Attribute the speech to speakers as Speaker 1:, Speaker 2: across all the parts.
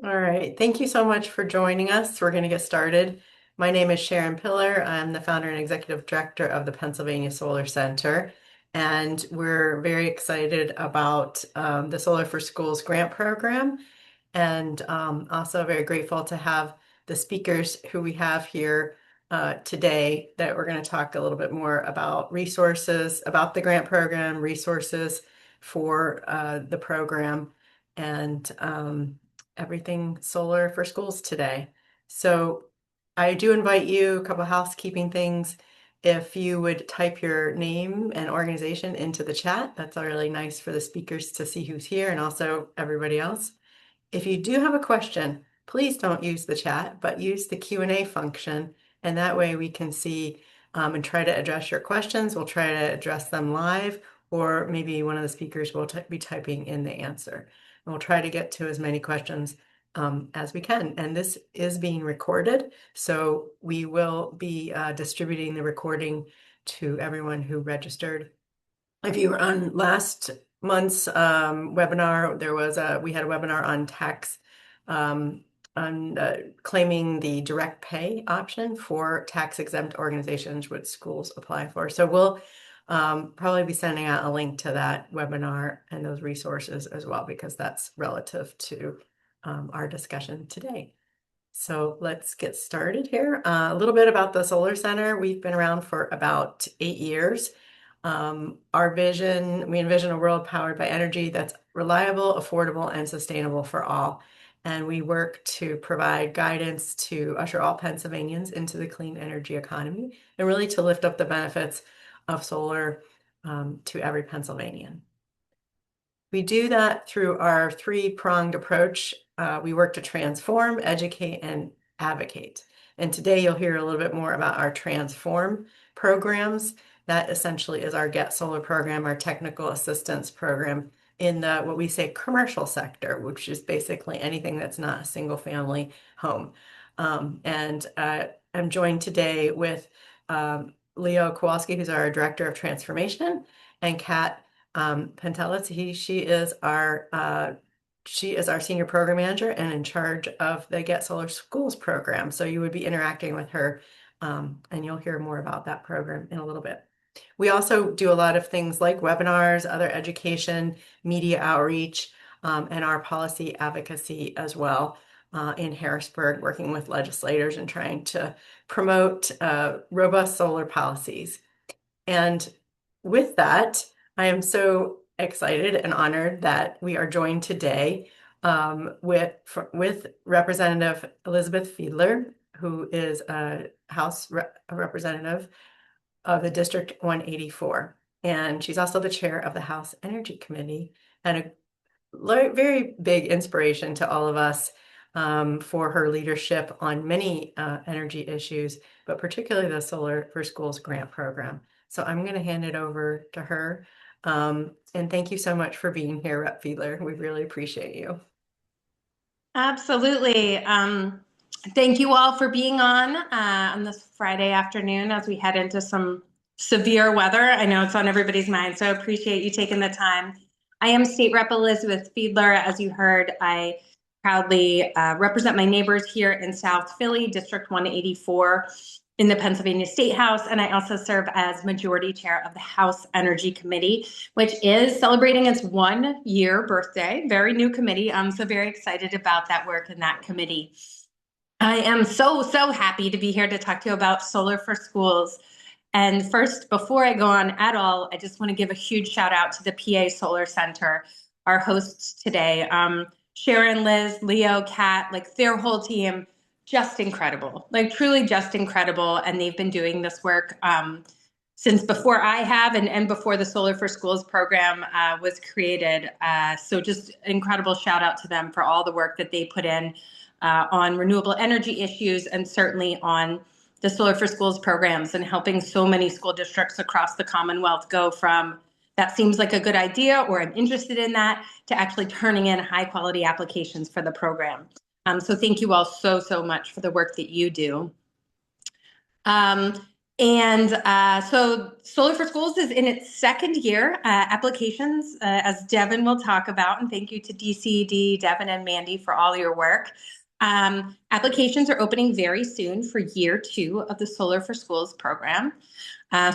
Speaker 1: All right. Thank you so much for joining us. We're going to get started. My name is Sharon Pillar. I'm the founder and executive director of the Pennsylvania Solar Center, and we're very excited about the Solar for Schools grant program, and also very grateful to have the speakers who we have here today that we're going to talk a little bit more about resources, about the grant program, resources for the program, and everything solar for schools today. So I do invite you, a couple housekeeping things. If you would type your name and organization into the chat, that's really nice for the speakers to see who's here and also everybody else. If you do have a question, please don't use the chat, but use the Q&A function, and that way we can see and try to address your questions. We'll try to address them live, or maybe one of the speakers will be typing in the answer. And we'll try to get to as many questions as we can. And this is being recorded, so we will be distributing the recording to everyone who registered. If you were on last month's webinar, we had a webinar on tax on claiming the direct pay option for tax exempt organizations which schools apply for. So we'll probably be sending out a link to that webinar and those resources as well, because that's relative to our discussion today. So let's get started here. A little bit about the Solar Center. We've been around for about 8 years. Our vision, we envision a world powered by energy that's reliable, affordable, and sustainable for all. And we work to provide guidance to usher all Pennsylvanians into the clean energy economy and really to lift up the benefits of solar to every Pennsylvanian. We do that through our three-pronged approach. We work to transform, educate, and advocate. And today you'll hear a little bit more about our transform programs. That essentially is our Get Solar program, our technical assistance program in the what we say commercial sector, which is basically anything that's not a single family home. I'm joined today with Leo Kowalski, who's our Director of Transformation, and Kat Pentelis. She is our senior program manager and in charge of the Get Solar Schools program. So you would be interacting with her, and you'll hear more about that program in a little bit. We also do a lot of things like webinars, other education, media outreach, and our policy advocacy as well in Harrisburg, working with legislators and trying to promote robust solar policies. And with that, I am so excited and honored that we are joined today with Representative Elizabeth Fiedler, who is a Representative of the District 184. And she's also the chair of the House Energy Committee and a very big inspiration to all of us for her leadership on many energy issues, but particularly the Solar for Schools grant program. So I'm going to hand it over to her. And thank you so much for being here, Rep. Fiedler. We really appreciate you.
Speaker 2: Absolutely. Thank you all for being on this Friday afternoon as we head into some severe weather. I know it's on everybody's mind, so I appreciate you taking the time. I am State Rep Elizabeth Fiedler. As you heard, I proudly represent my neighbors here in South Philly, District 184 in the Pennsylvania State House, and I also serve as Majority Chair of the House Energy Committee, which is celebrating its 1-year birthday. Very new committee. I'm so very excited about that work in that committee. I am so happy to be here to talk to you about Solar for Schools. And first, before I go on at all, I just want to give a huge shout out to the PA Solar Center, our hosts today. Sharon, Liz, Leo, Kat, like their whole team, just incredible, like truly just incredible. And they've been doing this work since before I have and before the Solar for Schools program was created. So just incredible shout out to them for all the work that they put in on renewable energy issues and certainly on the Solar for Schools programs and helping so many school districts across the Commonwealth go from that seems like a good idea or I'm interested in that to actually turning in high quality applications for the program. So thank you all so much for the work that you do. And so Solar for Schools is in its second year. Applications, as Devin will talk about, and thank you to DCED, Devin and Mandy for all your work. Applications are opening very soon for year two of the Solar for Schools program.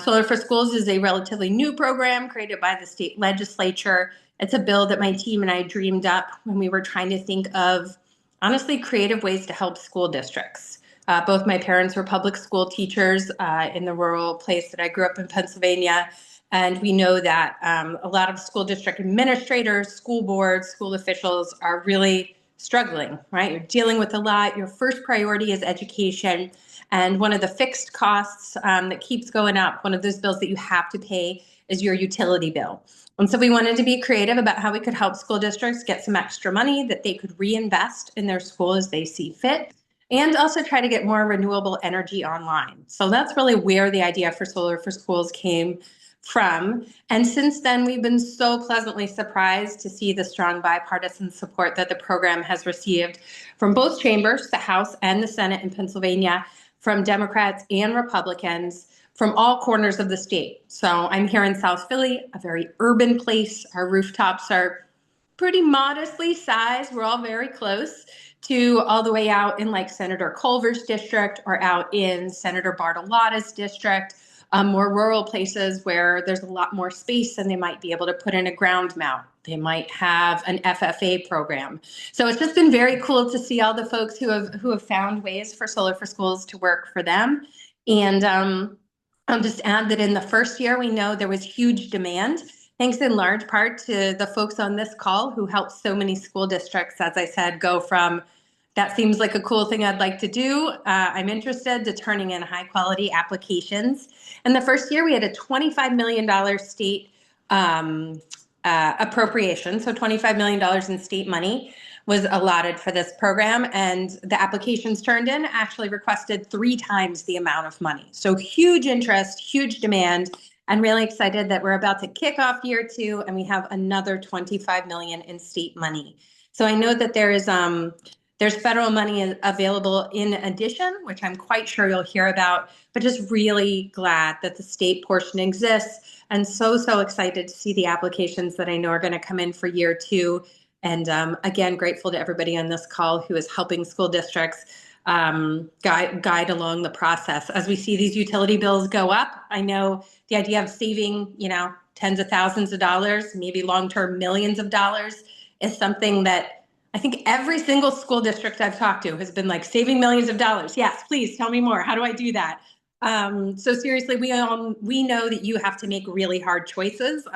Speaker 2: Solar for Schools is a relatively new program created by the state legislature. It's a bill that my team and I dreamed up when we were trying to think of, honestly, creative ways to help school districts. Both my parents were public school teachers in the rural place that I grew up in Pennsylvania. And we know that a lot of school district administrators, school boards, school officials are really struggling, right? You're dealing with a lot. Your first priority is education. And one of the fixed costs that keeps going up, one of those bills that you have to pay is your utility bill. And so we wanted to be creative about how we could help school districts get some extra money that they could reinvest in their school as they see fit, and also try to get more renewable energy online. So that's really where the idea for Solar for Schools came from. And since then, we've been so pleasantly surprised to see the strong bipartisan support that the program has received from both chambers, the House and the Senate in Pennsylvania, from Democrats and Republicans from all corners of the state. So I'm here in South Philly, a very urban place. Our rooftops are pretty modestly sized. We're all very close to all the way out in like Senator Culver's district or out in Senator Bartolotta's district, more rural places where there's a lot more space and they might be able to put in a ground mount. They might have an FFA program. So it's just been very cool to see all the folks who have found ways for Solar for Schools to work for them. And I'll just add that in the first year, we know there was huge demand, thanks in large part to the folks on this call who helped so many school districts, as I said, go from that seems like a cool thing I'd like to do, I'm interested, to turning in high quality applications. In the first year, we had a $25 million state appropriation, so $25 million in state money was allotted for this program, and the applications turned in actually requested 3 times the amount of money. So huge interest, huge demand, and really excited that we're about to kick off year two and we have another 25 million in state money. So I know that there's federal money available in addition, which I'm quite sure you'll hear about, but just really glad that the state portion exists, and so excited to see the applications that I know are going to come in for year two. And again, grateful to everybody on this call who is helping school districts guide along the process. As we see these utility bills go up, I know the idea of saving, tens of thousands of dollars, maybe long-term millions of dollars, is something that I think every single school district I've talked to has been like, saving millions of dollars. Yes, please tell me more. How do I do that? So seriously, we know that you have to make really hard choices,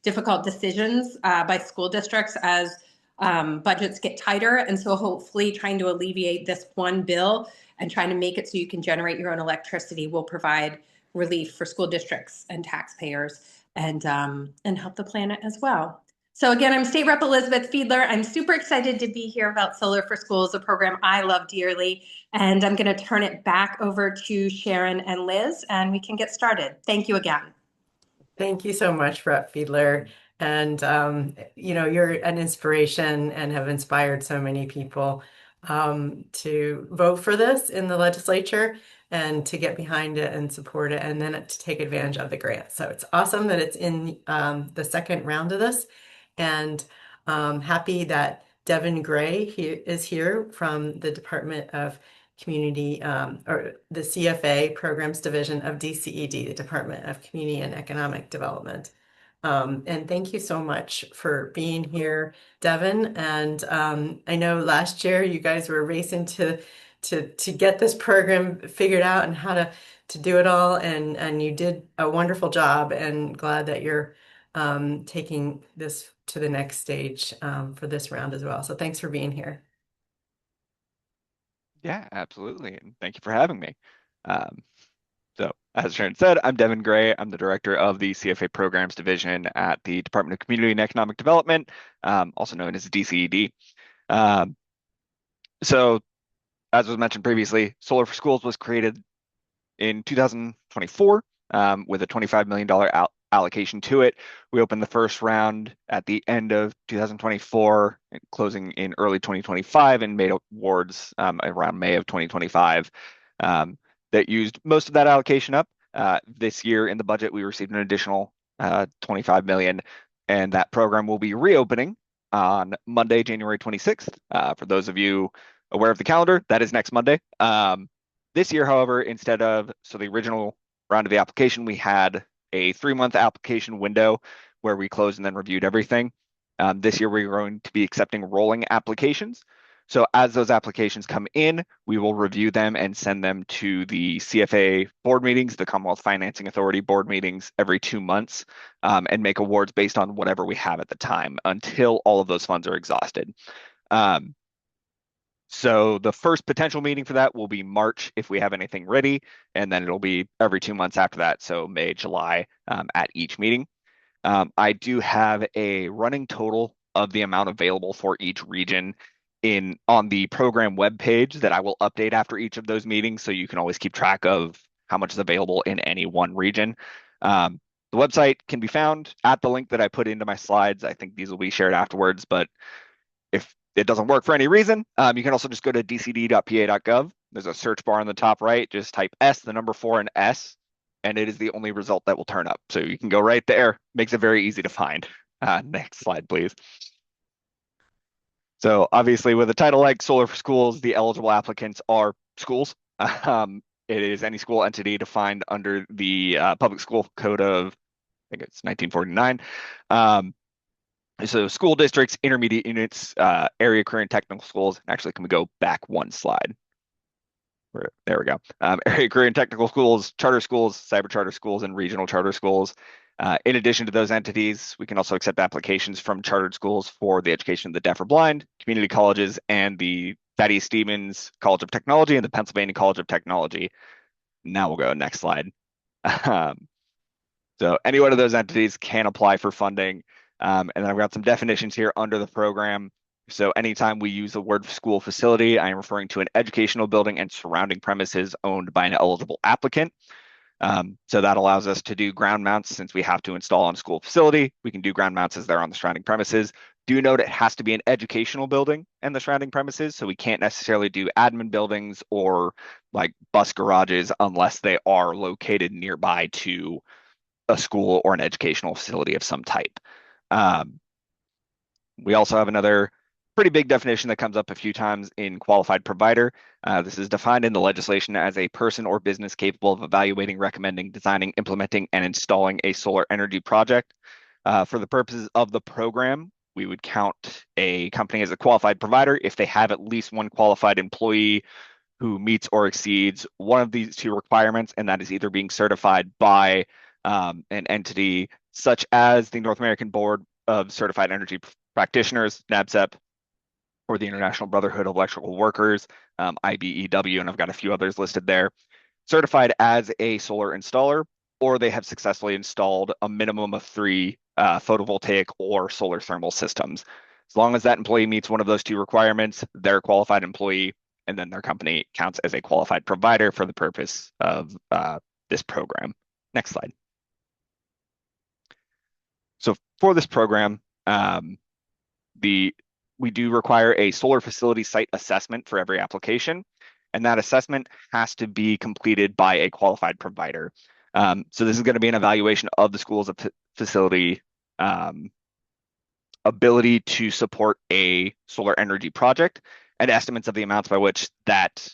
Speaker 2: difficult decisions by school districts as budgets get tighter. And so hopefully trying to alleviate this one bill and trying to make it so you can generate your own electricity will provide relief for school districts and taxpayers, and help the planet as well. So again, I'm State Rep Elizabeth Fiedler. I'm super excited to be here about Solar for Schools, a program I love dearly. And I'm going to turn it back over to Sharon and Liz, and we can get started. Thank you again.
Speaker 1: Thank you so much, Rep Fiedler. And you're an inspiration and have inspired so many people to vote for this in the legislature and to get behind it and support it, and then to take advantage of the grant. So it's awesome that it's in the second round of this, and happy that Devin Gray is here from the Department of Community, or the CFA Programs Division of DCED, the Department of Community and Economic Development. And thank you so much for being here, Devin. And I know last year you guys were racing to get this program figured out and how to do it all, and you did a wonderful job, and glad that you're taking this to the next stage for this round as well. So thanks for being here.
Speaker 3: Yeah, absolutely. And thank you for having me. Um, so, as Sharon said, I'm Devin Gray. I'm the director of the CFA Programs Division at the Department of Community and Economic Development, also known as DCED. Um, so, as was mentioned previously, Solar for Schools was created in 2024 with a $25 million allocation to it. We opened the first round at the end of 2024, closing in early 2025, and made awards around May of 2025 that used most of that allocation up. This year in the budget, we received an additional 25 million, and that program will be reopening on Monday, January 26th. For those of you aware of the calendar, that is next Monday. This year, however, so the original round of the application, we had a 3-month application window where we closed and then reviewed everything. This year, we're going to be accepting rolling applications. So as those applications come in, we will review them and send them to the CFA board meetings, the Commonwealth Financing Authority board meetings every 2 months, and make awards based on whatever we have at the time until all of those funds are exhausted. So the first potential meeting for that will be March if we have anything ready, and then it'll be every 2 months after that, so May, July, at each meeting. I do have a running total of the amount available for each region on the program webpage that I will update after each of those meetings, so you can always keep track of how much is available in any one region. The website can be found at the link that I put into my slides. I think these will be shared afterwards, but if it doesn't work for any reason, you can also just go to dcd.pa.gov. There's a search bar on the top right. Just type S, the number 4, and S, and it is the only result that will turn up. So you can go right there. Makes it very easy to find. Next slide, please. So obviously, with a title like Solar for Schools, the eligible applicants are schools. It is any school entity defined under the Public School Code of, I think it's 1949. So school districts, intermediate units, area career and technical schools. Actually, can we go back one slide? There we go. Area career and technical schools, charter schools, cyber charter schools, and regional charter schools. In addition to those entities, we can also accept applications from chartered schools for the education of the deaf or blind, community colleges, and the Thaddeus Stevens College of Technology and the Pennsylvania College of Technology. Now we'll go next slide. So any one of those entities can apply for funding. And then I've got some definitions here under the program. So anytime we use the word school facility, I am referring to an educational building and surrounding premises owned by an eligible applicant. So that allows us to do ground mounts since we have to install on a school facility. We can do ground mounts as they're on the surrounding premises. Do note it has to be an educational building and the surrounding premises. So we can't necessarily do admin buildings or like bus garages unless they are located nearby to a school or an educational facility of some type. We also have another pretty big definition that comes up a few times in qualified provider. This is defined in the legislation as a person or business capable of evaluating, recommending, designing, implementing, and installing a solar energy project. For the purposes of the program, we would count a company as a qualified provider if they have at least one qualified employee who meets or exceeds one of these two requirements, and that is either being certified by an entity such as the North American Board of Certified Energy Practitioners, NABCEP, or the International Brotherhood of Electrical Workers, IBEW, and I've got a few others listed there, certified as a solar installer, or they have successfully installed a minimum of 3 photovoltaic or solar thermal systems. As long as that employee meets one of those 2 requirements, they're a qualified employee, and then their company counts as a qualified provider for the purpose of this program. Next slide. So for this program, we do require a solar facility site assessment for every application, and that assessment has to be completed by a qualified provider. So this is going to be an evaluation of the school's facility ability to support a solar energy project and estimates of the amounts by which that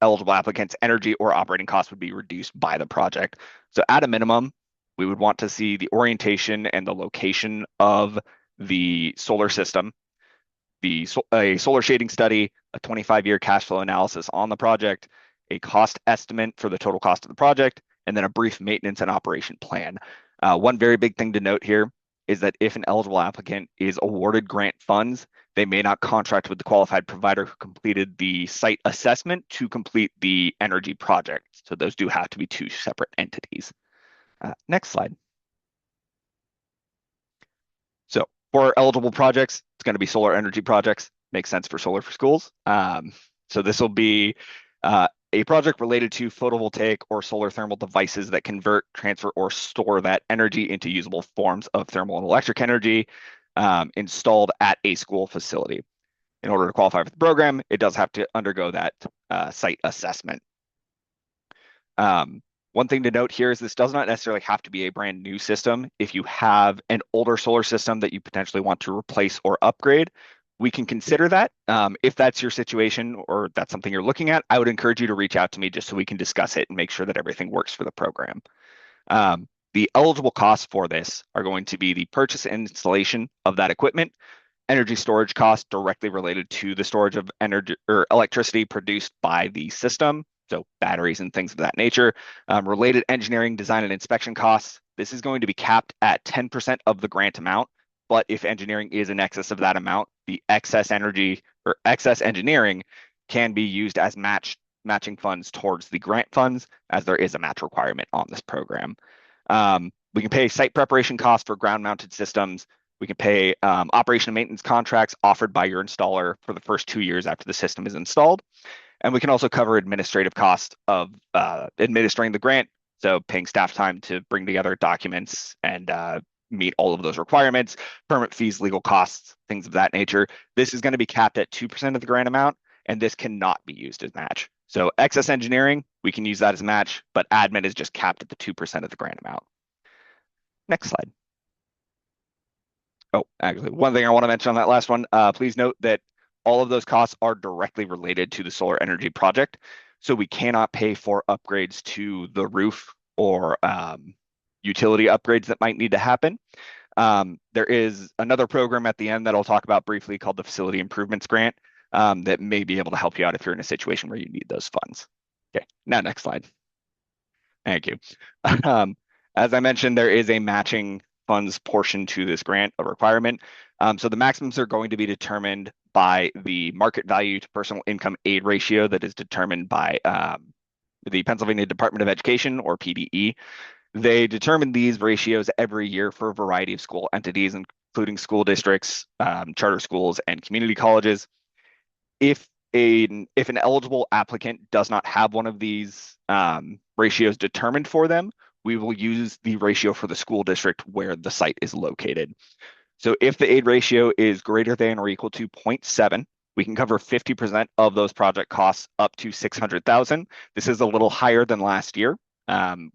Speaker 3: eligible applicant's energy or operating costs would be reduced by the project. So at a minimum, we would want to see the orientation and the location of the solar system, a solar shading study, a 25-year cash flow analysis on the project, a cost estimate for the total cost of the project, and then a brief maintenance and operation plan. One very big thing to note here is that if an eligible applicant is awarded grant funds, they may not contract with the qualified provider who completed the site assessment to complete the energy project. So those do have to be 2 separate entities. Next slide. So for eligible projects, it's going to be solar energy projects. Makes sense for Solar for Schools. So this will be a project related to photovoltaic or solar thermal devices that convert, transfer, or store that energy into usable forms of thermal and electric energy installed at a school facility. In order to qualify for the program, it does have to undergo that site assessment. One thing to note here is this does not necessarily have to be a brand new system. If you have an older solar system that you potentially want to replace or upgrade, we can consider that. If that's your situation or that's something you're looking at, I would encourage you to reach out to me just so we can discuss it and make sure that everything works for the program. The eligible costs for this are going to be the purchase and installation of that equipment, energy storage costs directly related to the storage of energy or electricity produced by the system, so batteries and things of that nature, related engineering, design, and inspection costs. This is going to be capped at 10% of the grant amount, but if engineering is in excess of that amount, the excess energy or excess engineering can be used as matching funds towards the grant funds, as there is a match requirement on this program. We can pay site preparation costs for ground-mounted systems. We can pay operation and maintenance contracts offered by your installer for the first 2 years after the system is installed. And we can also cover administrative costs of administering the grant, so paying staff time to bring together documents and meet all of those requirements, permit fees, legal costs, things of that nature. This is going to be capped at 2% of the grant amount, and this cannot be used as match. So excess engineering, we can use that as match, but admin is just capped at the 2% of the grant amount. Next slide. Oh, actually, one thing I want to mention on that last one, please note that all of those costs are directly related to the solar energy project. So we cannot pay for upgrades to the roof or utility upgrades that might need to happen. There is another program at the end that I'll talk about briefly called the Facility Improvements Grant that may be able to help you out if you're in a situation where you need those funds. Okay, now next slide. Thank you. As I mentioned, there is a matching funds portion to this grant, a requirement. So the maximums are going to be determined by the market value to personal income aid ratio that is determined by the Pennsylvania Department of Education, or PDE. They determine these ratios every year for a variety of school entities, including school districts, charter schools, and community colleges. If an eligible applicant does not have one of these ratios determined for them, we will use the ratio for the school district where the site is located. So if the aid ratio is greater than or equal to 0.7, we can cover 50% of those project costs up to $600,000. This is a little higher than last year.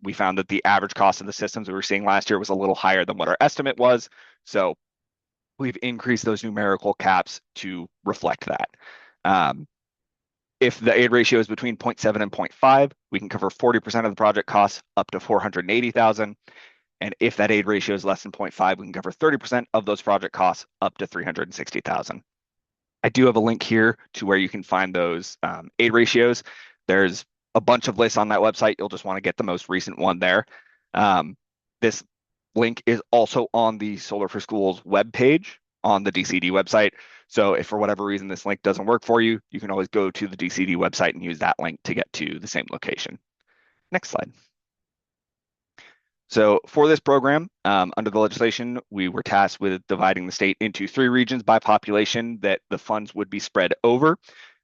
Speaker 3: We found that the average cost of the systems we were seeing last year was a little higher than what our estimate was. So we've increased those numerical caps to reflect that. If the aid ratio is between 0.7 and 0.5, we can cover 40% of the project costs up to $480,000. And if that aid ratio is less than 0.5, we can cover 30% of those project costs up to $360,000. I do have a link here to where you can find those aid ratios. There's a bunch of lists on that website. You'll just want to get the most recent one there. This link is also on the Solar for Schools webpage on the DCD website. So if for whatever reason this link doesn't work for you, you can always go to the DCD website and use that link to get to the same location. Next slide. So for this program, under the legislation, we were tasked with dividing the state into 3 regions by population that the funds would be spread over.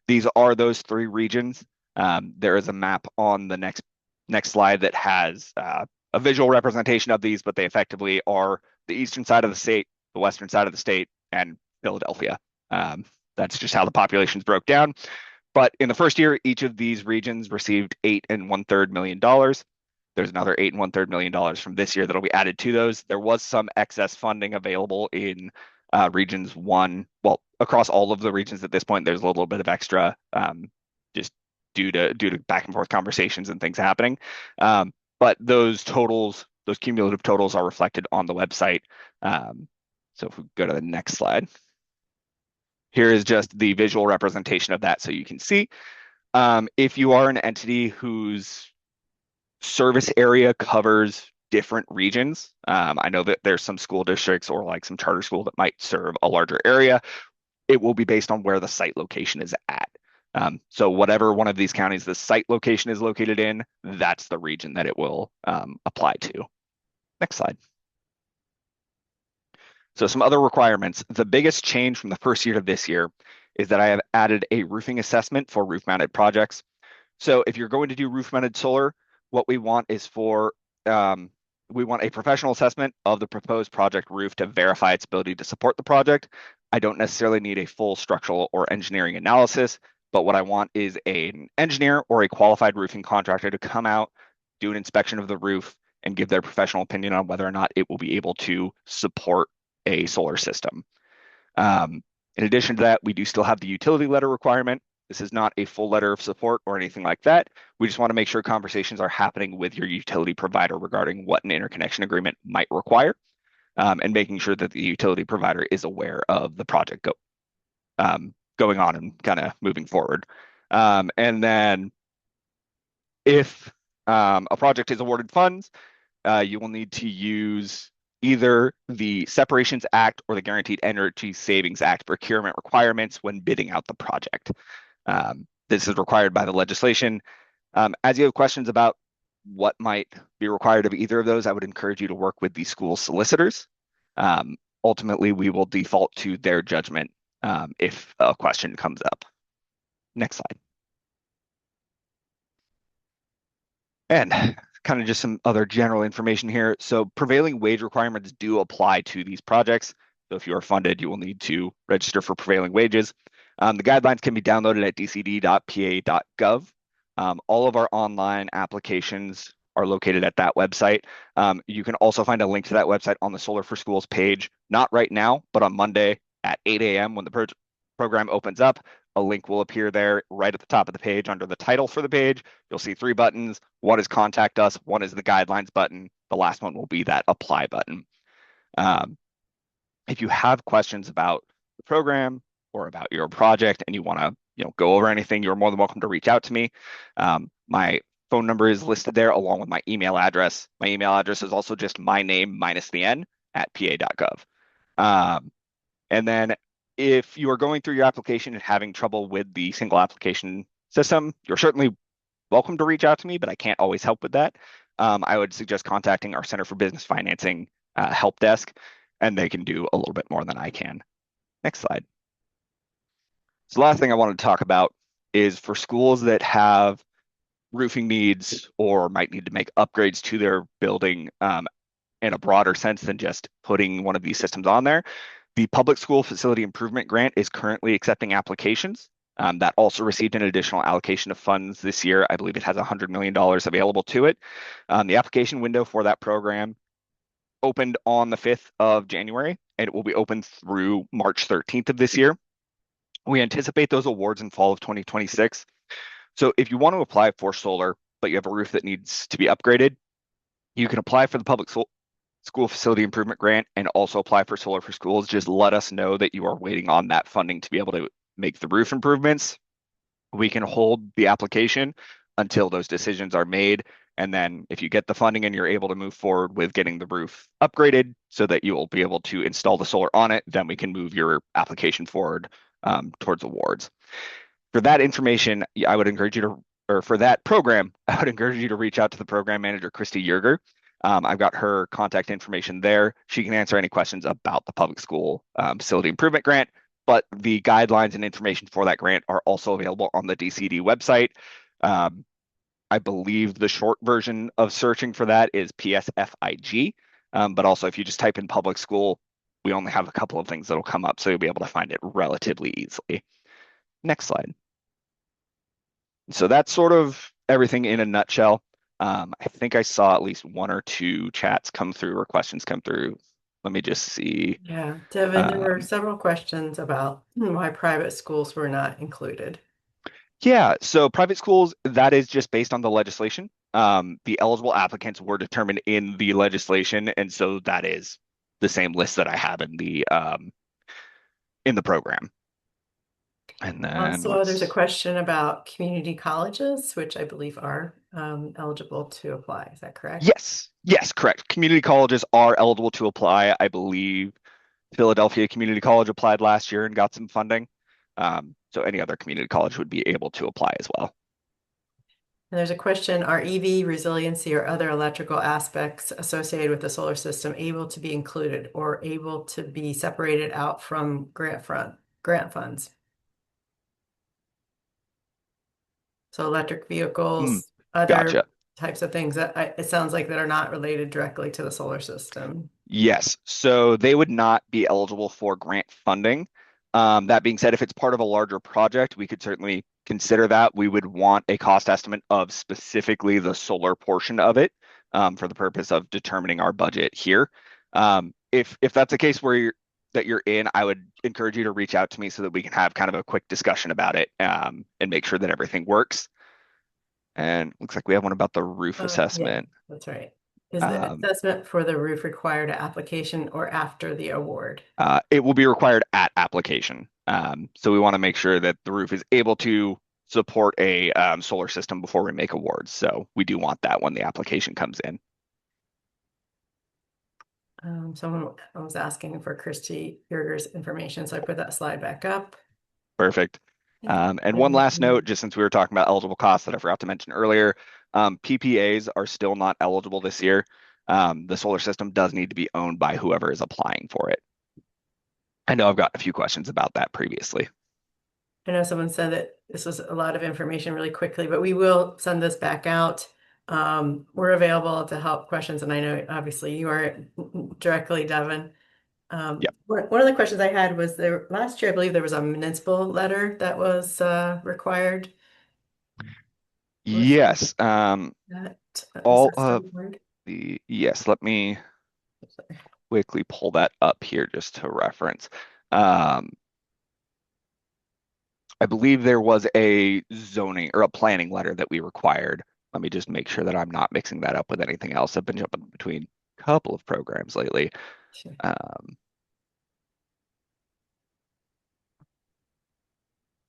Speaker 3: These are those 3 regions. There is a map on the next slide that has a visual representation of these, but they effectively are the eastern side of the state, the western side of the state, and Philadelphia. That's just how the populations broke down. But in the first year, each of these regions received $8 1/3 million. There's another $8 1/3 million from this year that'll be added to those. There was some excess funding available in regions 1. Well, across all of the regions at this point, there's a little bit of extra just due to back and forth conversations and things happening. But those totals, those cumulative totals, are reflected on the website. So if we go to the next slide, here is just the visual representation of that so you can see. If you are an entity whose service area covers different regions, I know that there's some school districts or like some charter school that might serve a larger area. It will be based on where the site location is at. So whatever one of these counties the site location is located in, that's the region that it will apply to. Next slide. So some other requirements. The biggest change from the first year to this year is that I have added a roofing assessment for roof-mounted projects. So if you're going to do roof-mounted solar, what we want is we want a professional assessment of the proposed project roof to verify its ability to support the project. I don't necessarily need a full structural or engineering analysis, but what I want is an engineer or a qualified roofing contractor to come out, do an inspection of the roof, and give their professional opinion on whether or not it will be able to support a solar system. Um, in addition to that, we do still have the utility letter requirement. This is not a full letter of support or anything like that. We just want to make sure conversations are happening with your utility provider regarding what an interconnection agreement might require, and making sure that the utility provider is aware of the project going on and kind of moving forward. And then if a project is awarded funds, you will need to use either the Separations Act or the Guaranteed Energy Savings Act procurement requirements when bidding out the project. This is required by the legislation. As you have questions about what might be required of either of those, I would encourage you to work with the school solicitors. Ultimately, we will default to their judgment if a question comes up. Next slide. And kind of just some other general information here. So prevailing wage requirements do apply to these projects. So if you are funded, you will need to register for prevailing wages. The guidelines can be downloaded at dcd.pa.gov. All of our online applications are located at that website. You can also find a link to that website on the Solar for Schools page, not right now, but on Monday at 8 a.m. when the program opens up. A link will appear there right at the top of the page under the title for the page. You'll see 3 buttons. One is contact us, one is the guidelines button. The last one will be that apply button. If you have questions about the program or about your project and you want to go over anything, you're more than welcome to reach out to me. My phone number is listed there along with my email address. My email address is also just my name minus the N at pa.gov. And then if you are going through your application and having trouble with the single application system, you're certainly welcome to reach out to me, but I can't always help with that. I would suggest contacting our Center for Business Financing help desk, and they can do a little bit more than I can. Next slide. So the last thing I wanted to talk about is for schools that have roofing needs or might need to make upgrades to their building in a broader sense than just putting one of these systems on there. The Public School Facility Improvement Grant is currently accepting applications. That also received an additional allocation of funds this year. I believe it has $100 million available to it. The application window for that program opened on the 5th of January, and it will be open through March 13th of this year. We anticipate those awards in fall of 2026. So if you want to apply for solar, but you have a roof that needs to be upgraded, you can apply for the Public School Facility Improvement Grant and also apply for Solar for Schools. Just let us know that you are waiting on that funding to be able to make the roof improvements. We can hold the application until those decisions are made. And then if you get the funding and you're able to move forward with getting the roof upgraded so that you will be able to install the solar on it, then we can move your application forward towards awards. For that information, I would encourage you to, or for that program, I would encourage you to reach out to the program manager, Christy Yerger. I've got her contact information there. She can answer any questions about the Public School Facility Improvement Grant, but the guidelines and information for that grant are also available on the DCD website. I believe the short version of searching for that is PSFIG, but also if you just type in public school, we only have a couple of things that'll come up, so you'll be able to find it relatively easily. Next slide. So that's sort of everything in a nutshell. I think I saw at least 1 or 2 chats come through or questions come through. Let me just see.
Speaker 1: Yeah, Devin, there were several questions about why private schools were not included.
Speaker 3: Yeah, so private schools, that is just based on the legislation. The eligible applicants were determined in the legislation, and so that is the same list that I have in the program. And then
Speaker 1: Also, there's a question about community colleges, which I believe are eligible to apply. Is that correct?
Speaker 3: Yes, correct. Community colleges are eligible to apply. I believe Philadelphia Community College applied last year and got some funding. So any other community college would be able to apply as well.
Speaker 1: And there's a question, are EV resiliency or other electrical aspects associated with the solar system able to be included or able to be separated out from grant funds? So electric vehicles, other
Speaker 3: Gotcha.
Speaker 1: types of things that it sounds like that are not related directly to the solar system.
Speaker 3: Yes, so they would not be eligible for grant funding. That being said, if it's part of a larger project, we could certainly consider that. We would want a cost estimate of specifically the solar portion of it, for the purpose of determining our budget here. If that's a case where you're in, I would encourage you to reach out to me so that we can have kind of a quick discussion about it, and make sure that everything works. And looks like we have one about the roof
Speaker 1: Yeah,
Speaker 3: assessment.
Speaker 1: that's right. Is the
Speaker 3: Um,
Speaker 1: assessment for the roof required at application or after the award?
Speaker 3: it will be required at application. So we want to make sure that the roof is able to support a solar system before we make awards. So we do want that when the application comes in.
Speaker 1: Someone was asking for Christy Yerger's information, so I put that slide back up.
Speaker 3: Perfect. And one last note, just since we were talking about eligible costs that I forgot to mention earlier, PPAs are still not eligible this year. The solar system does need to be owned by whoever is applying for it. I know I've gotten a few questions about that previously.
Speaker 1: I know someone said that this was a lot of information really quickly, but we will send this back out. We're available to help questions, and I know obviously you are directly, Devin.
Speaker 3: Yep.
Speaker 1: One of the questions I had was there last year, I believe there was a municipal letter that was required. Was
Speaker 3: Yes.
Speaker 1: that
Speaker 3: All
Speaker 1: assessed
Speaker 3: of
Speaker 1: award?
Speaker 3: yes, let me quickly pull that up here just to reference. Um, I believe there was a zoning or a planning letter that we required. Let me just make sure that I'm not mixing that up with anything else. I've been jumping between a couple of programs lately.
Speaker 1: Sure.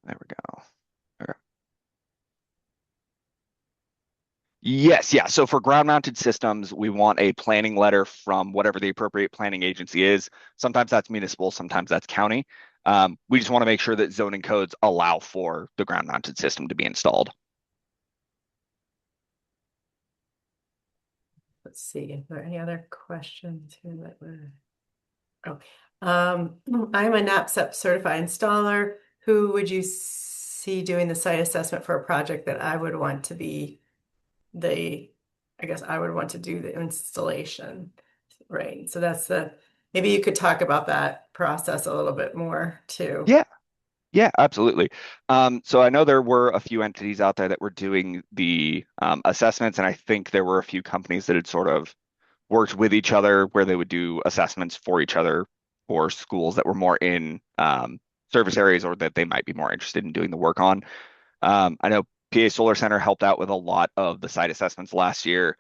Speaker 3: There we go. Okay. Yes, yeah. So for ground-mounted systems, we want a planning letter from whatever the appropriate planning agency is. Sometimes that's municipal, sometimes that's county. We just want to make sure that zoning codes allow for the ground-mounted system to be installed.
Speaker 1: Let's see. Are there any other questions here that were? Oh, I'm a NAPCEP certified installer. Who would you see doing the site assessment for a project that I would want to be the, I guess I would want to do the installation, right? So that's maybe you could talk about that process a little bit more too.
Speaker 3: Yeah, yeah, absolutely. So I know there were a few entities out there that were doing the assessments, and I think there were a few companies that had sort of worked with each other where they would do assessments for each other for schools that were more in service areas or that they might be more interested in doing the work on. I know PA Solar Center helped out with a lot of the site assessments last year.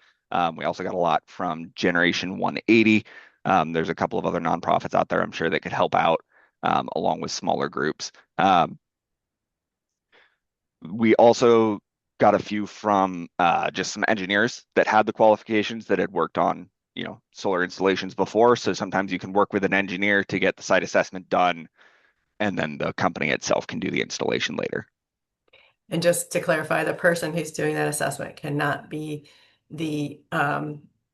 Speaker 3: We also got a lot from Generation 180. There's a couple of other nonprofits out there, I'm sure, that could help out, along with smaller groups. We also got a few from just some engineers that had the qualifications that had worked on, solar installations before. So sometimes you can work with an engineer to get the site assessment done, and then the company itself can do the installation later.
Speaker 1: And just to clarify, the person who's doing that assessment cannot be the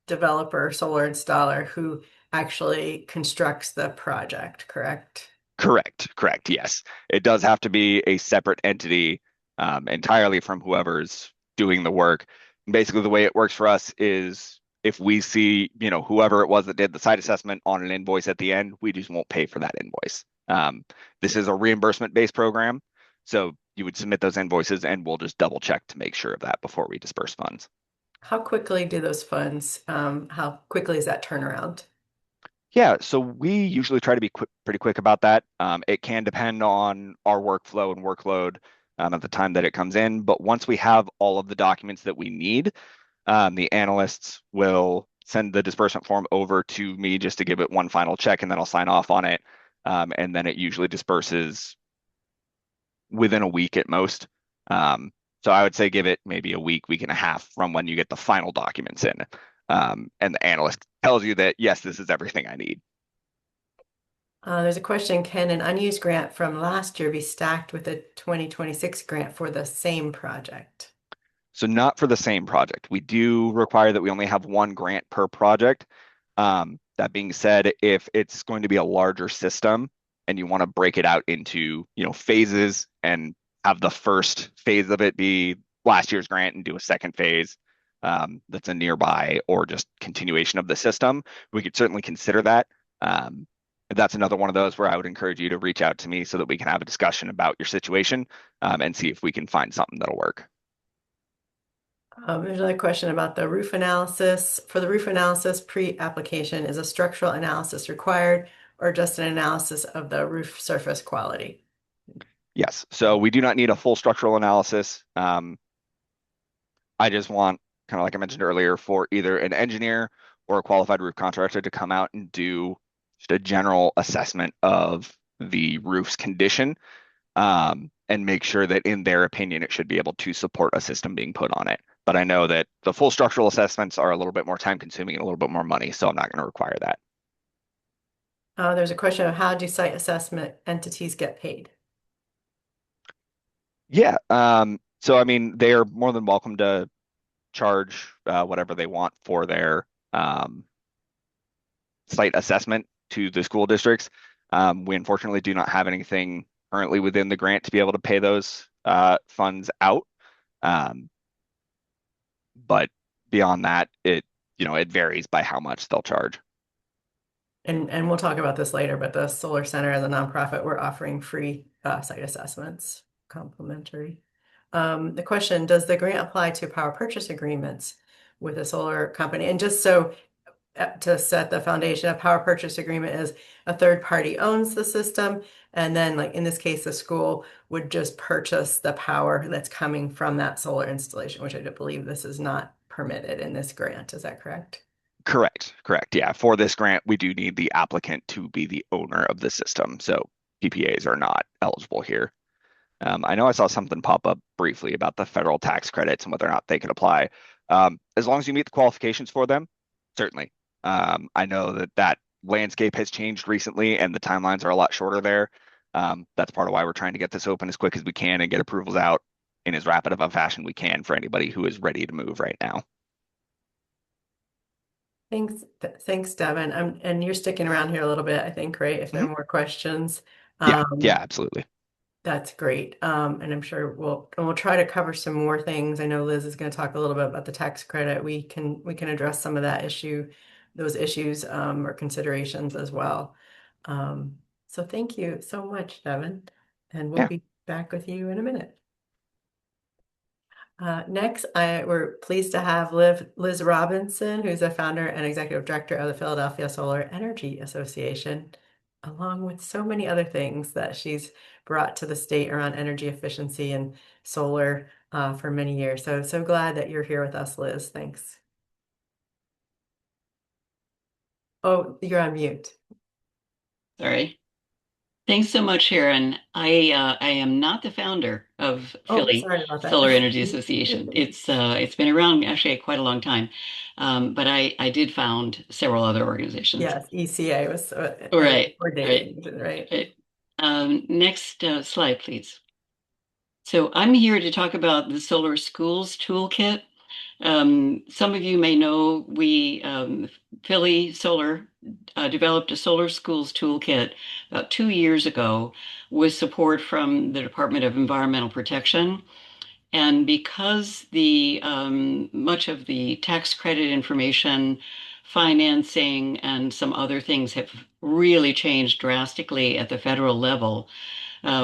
Speaker 1: developer solar installer who actually constructs the project, correct?
Speaker 3: Correct. Yes. It does have to be a separate entity, entirely from whoever's doing the work. Basically, the way it works for us is if we see, whoever it was that did the site assessment on an invoice at the end, we just won't pay for that invoice. This is a reimbursement-based program, so you would submit those invoices and we'll just double check to make sure of that before we disperse funds.
Speaker 1: How quickly do those funds, how quickly is that turnaround?
Speaker 3: Yeah, so we usually try to be pretty quick about that. It can depend on our workflow and workload, at the time that it comes in. But once we have all of the documents that we need, the analysts will send the disbursement form over to me just to give it one final check, and then I'll sign off on it. And then it usually disperses within a week at most. So I would say give it maybe a week and a half from when you get the final documents in. And the analyst tells you that, yes, this is everything I need.
Speaker 1: There's a question, can an unused grant from last year be stacked with a 2026 grant for the same project?
Speaker 3: So not for the same project. We do require that we only have one grant per project. That being said, if it's going to be a larger system and you want to break it out into, phases and have the first phase of it be last year's grant and do a second phase, that's a nearby or just continuation of the system, we could certainly consider that. that's another one of those where I would encourage you to reach out to me so that we can have a discussion about your situation, and see if we can find something that'll work.
Speaker 1: There's another question about the roof analysis. For the roof analysis pre-application, is a structural analysis required or just an analysis of the roof surface quality?
Speaker 3: Yes, so we do not need a full structural analysis. I just want, kind of like I mentioned earlier, for either an engineer or a qualified roof contractor to come out and do just a general assessment of the roof's condition, and make sure that in their opinion it should be able to support a system being put on it. But I know that the full structural assessments are a little bit more time consuming and a little bit more money, so I'm not going to require that.
Speaker 1: There's a question of how do site assessment entities get paid?
Speaker 3: Yeah, so I mean, they are more than welcome to charge whatever they want for their site assessment to the school districts. We unfortunately do not have anything currently within the grant to be able to pay those funds out. Um, but beyond that, it varies by how much they'll charge.
Speaker 1: And we'll talk about this later, but the Solar Center as a nonprofit, we're offering free site assessments, complimentary. The question, does the grant apply to power purchase agreements with a solar company? And just so to set the foundation, a power purchase agreement is a third party owns the system, and then like in this case, the school would just purchase the power that's coming from that solar installation, which I do believe this is not permitted in this grant. Is that correct?
Speaker 3: Correct, correct. Yeah, for this grant, we do need the applicant to be the owner of the system. So PPAs are not eligible here. I know I saw something pop up briefly about the federal tax credits and whether or not they could apply. As long as you meet the qualifications for them, certainly. I know that landscape has changed recently and the timelines are a lot shorter there. That's part of why we're trying to get this open as quick as we can and get approvals out in as rapid of a fashion we can for anybody who is ready to move right now.
Speaker 1: Thanks, Devin. And you're sticking around here a little bit, I think, right? If there are
Speaker 3: Mhm.
Speaker 1: more questions,
Speaker 3: Yeah,
Speaker 1: um,
Speaker 3: yeah, absolutely.
Speaker 1: that's great. And I'm sure we'll try to cover some more things. I know Liz is going to talk a little bit about the tax credit. We can address some of that those issues or considerations as well. Um, so thank you so much, Devin, and we'll
Speaker 3: Yeah,
Speaker 1: be back with you in a minute. Next, we're pleased to have Liz Robinson, who's the founder and executive director of the Philadelphia Solar Energy Association, along with so many other things that she's brought to the state around energy efficiency and solar for many years. So glad that you're here with us, Liz. Thanks. Oh, you're on mute.
Speaker 4: Sorry. Thanks so much, Sharon. I am not the founder of
Speaker 1: Oh,
Speaker 4: Philly
Speaker 1: sorry about that.
Speaker 4: Solar Energy Association. It's been around actually quite a long time, but I did found several other organizations.
Speaker 1: Yes, ECA was
Speaker 4: Right,
Speaker 1: we're
Speaker 4: right,
Speaker 1: dating, right?
Speaker 4: right. Next slide, please. So I'm here to talk about the Solar Schools Toolkit. Some of you may know Philly Solar developed a Solar Schools Toolkit about 2 years ago with support from the Department of Environmental Protection. And because the much of the tax credit information, financing, and some other things have really changed drastically at the federal level,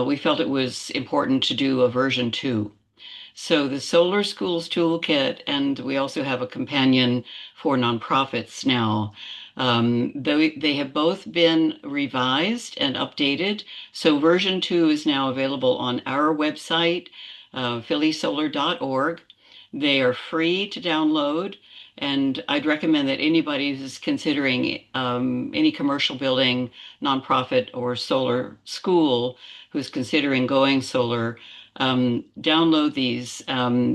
Speaker 4: we felt it was important to do a version 2. So the Solar Schools Toolkit, and we also have a companion for nonprofits now. They have both been revised and updated. So version 2 is now available on our website, phillysolar.org. They are free to download, and I'd recommend that anybody who's considering any commercial building, nonprofit, or solar school who's considering going solar download these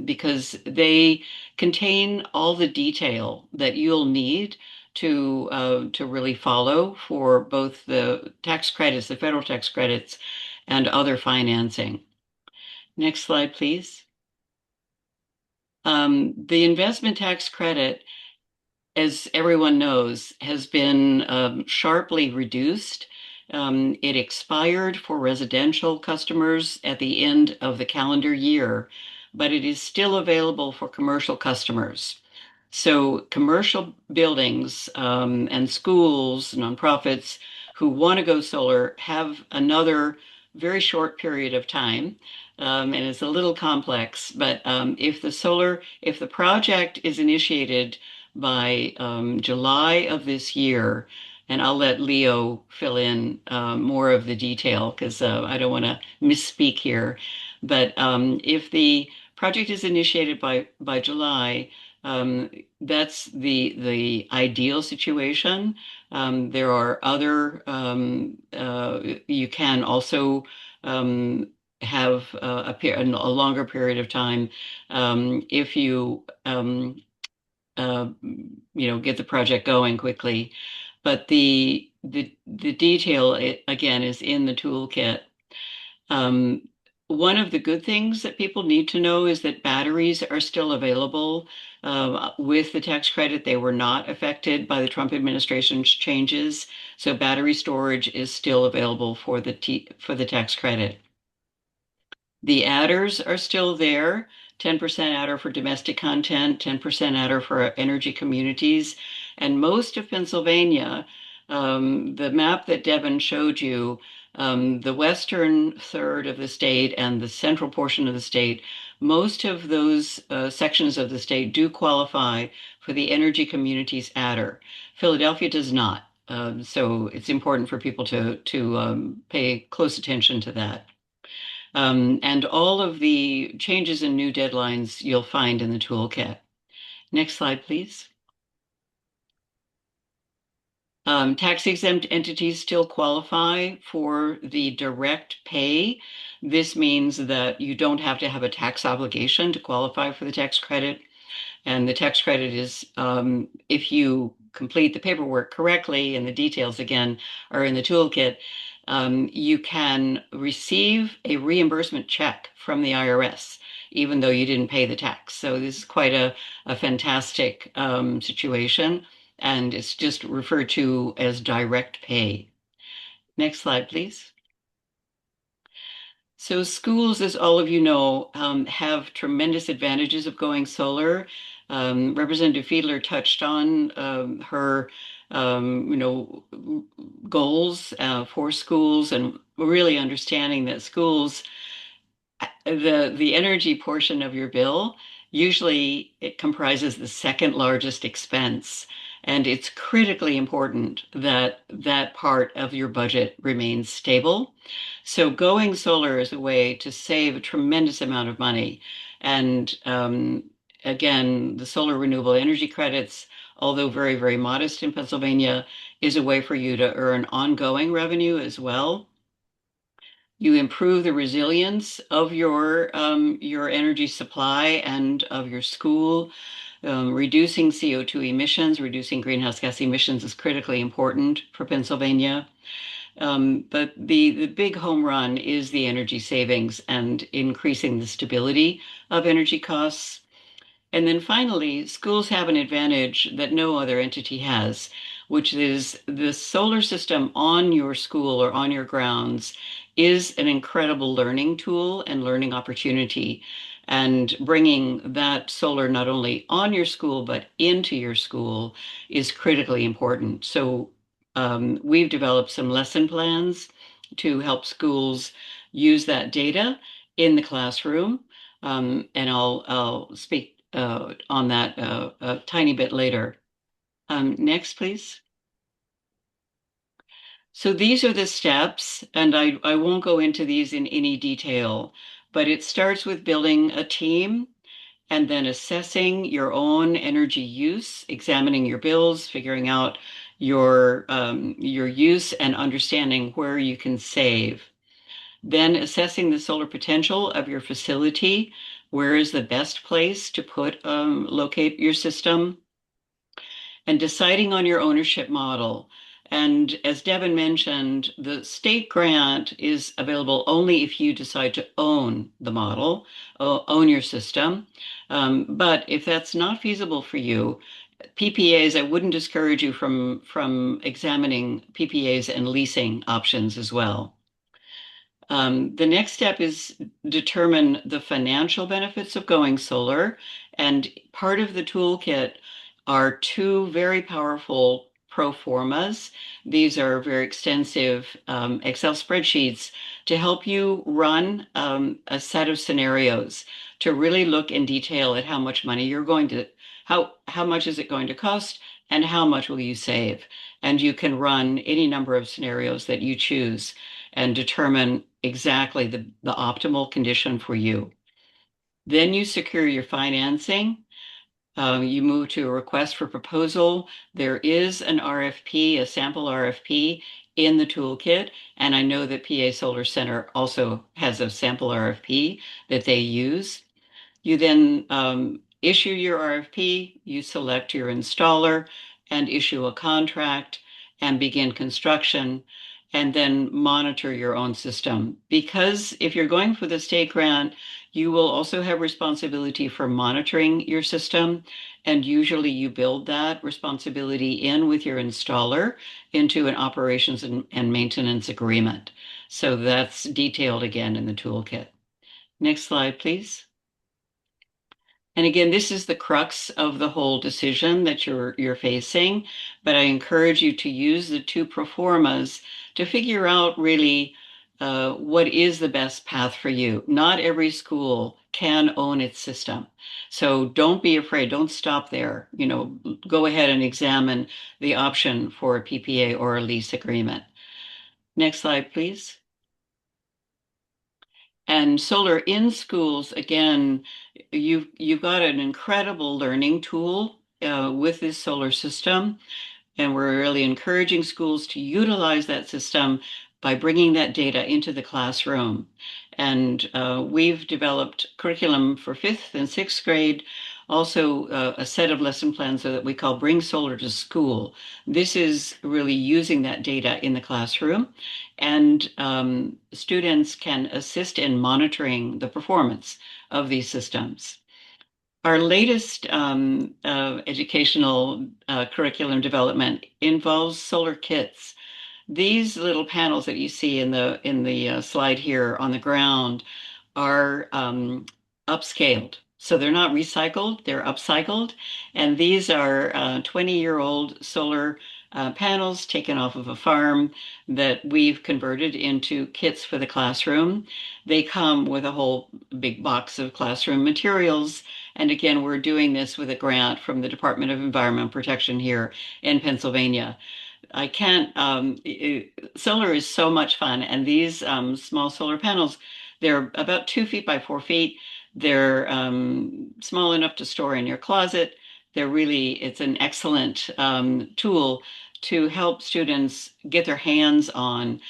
Speaker 4: because they contain all the detail that you'll need to really follow for both the tax credits, the federal tax credits, and other financing. Next slide, please. The investment tax credit, as everyone knows, has been sharply reduced. It expired for residential customers at the end of the calendar year, but it is still available for commercial customers. So commercial buildings and schools, nonprofits who want to go solar have another very short period of time. And it's a little complex, but if the project is initiated by July of this year, and I'll let Leo fill in more of the detail because I don't want to misspeak here. But if the project is initiated by July, um, that's the ideal situation. There are other, you can also have a longer period of time if you get the project going quickly. But the detail again is in the toolkit. Um, One of the good things that people need to know is that batteries are still available. With the tax credit, they were not affected by the Trump administration's changes, so battery storage is still available for for the tax credit. The adders are still there, 10% adder for domestic content, 10% adder for energy communities. And most of Pennsylvania, the map that Devin showed you, the western third of the state and the central portion of the state, most of those sections of the state do qualify for the energy communities adder. Philadelphia does not. So it's important for people to pay close attention to that. And all of the changes and new deadlines you'll find in the toolkit. Next slide, please. Tax exempt entities still qualify for the direct pay. This means that you don't have to have a tax obligation to qualify for the tax credit. And the tax credit is, if you complete the paperwork correctly, and the details again are in the toolkit, you can receive a reimbursement check from the IRS, even though you didn't pay the tax. So this is quite a fantastic situation, and it's just referred to as direct pay. Next slide, please. So schools, as all of you know, have tremendous advantages of going solar. Representative Fiedler touched on her, goals for schools and really understanding that schools the energy portion of your bill, usually it comprises the second largest expense. And it's critically important that that part of your budget remains stable. So going solar is a way to save a tremendous amount of money. And again, the solar renewable energy credits, although very, very modest in Pennsylvania, is a way for you to earn ongoing revenue as well. You improve the resilience of your energy supply and of your school. Reducing CO2 emissions, reducing greenhouse gas emissions is critically important for Pennsylvania. But the big home run is the energy savings and increasing the stability of energy costs. And then finally, schools have an advantage that no other entity has, which is the solar system on your school or on your grounds is an incredible learning tool and learning opportunity. And bringing that solar not only on your school, but into your school is critically important. So we've developed some lesson plans to help schools use that data in the classroom. And I'll speak on that a tiny bit later. Next, please. So these are the steps, and I won't go into these in any detail, but it starts with building a team and then assessing your own energy use, examining your bills, figuring out your use and understanding where you can save. Then assessing the solar potential of your facility. Where is the best place to locate your system? And deciding on your ownership model. And as Devin mentioned, the state grant is available only if you decide to own the model, own your system. But if that's not feasible for you, PPAs, I wouldn't discourage you from examining PPAs and leasing options as well. The next step is determine the financial benefits of going solar. And part of the toolkit are two very powerful pro formas. These are very extensive Excel spreadsheets to help you run a set of scenarios to really look in detail at how much money you're going to, how much is it going to cost and how much will you save. And you can run any number of scenarios that you choose and determine exactly the optimal condition for you. Then you secure your financing. You move to a request for proposal. There is an RFP, a sample RFP in the toolkit. And I know that PA Solar Center also has a sample RFP that they use. You then issue your RFP, you select your installer and issue a contract and begin construction and then monitor your own system. Because if you're going for the state grant, you will also have responsibility for monitoring your system. And usually you build that responsibility in with your installer into an operations and maintenance agreement. So that's detailed again in the toolkit. Next slide, please. And again, this is the crux of the whole decision that you're facing, but I encourage you to use the two proformas to figure out really what is the best path for you. Not every school can own its system. So don't be afraid. Don't stop there. You know, go ahead and examine the option for a PPA or a lease agreement. Next slide, please. And solar in schools, again, you've got an incredible learning tool with this solar system. And we're really encouraging schools to utilize that system by bringing that data into the classroom. And we've developed curriculum for fifth and sixth grade, also a set of lesson plans that we call Bring Solar to School. This is really using that data in the classroom, and students can assist in monitoring the performance of these systems. Our latest educational curriculum development involves solar kits. These little panels that you see in the slide here on the ground are upscaled. So they're not recycled, they're upcycled. And these are 20-year-old solar panels taken off of a farm that we've converted into kits for the classroom. They come with a whole big box of classroom materials. And again, we're doing this with a grant from the Department of Environmental Protection here in Pennsylvania. I can't, solar is so much fun. And these small solar panels, they're about 2 feet by 4 feet. They're small enough to store in your closet. It's an excellent tool to help students get their hands on,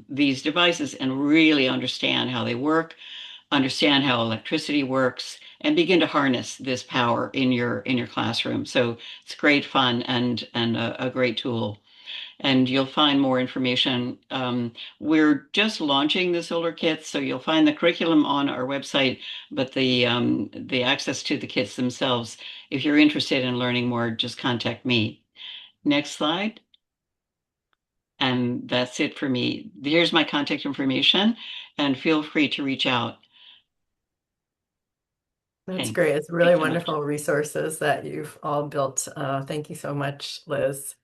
Speaker 4: these devices and really understand how they work, understand how electricity works, and begin to harness this power in your classroom. So it's great fun and a great tool. And you'll find more information. We're just launching the solar kits, so you'll find the curriculum on our website, but the access to the kits themselves, if you're interested in learning more, just contact me. Next slide. And that's it for me. Here's my contact information, and feel free to reach out.
Speaker 1: That's
Speaker 4: Thanks.
Speaker 1: great. It's really
Speaker 4: Thanks so much.
Speaker 1: wonderful resources that you've all built. Thank you so much, Liz.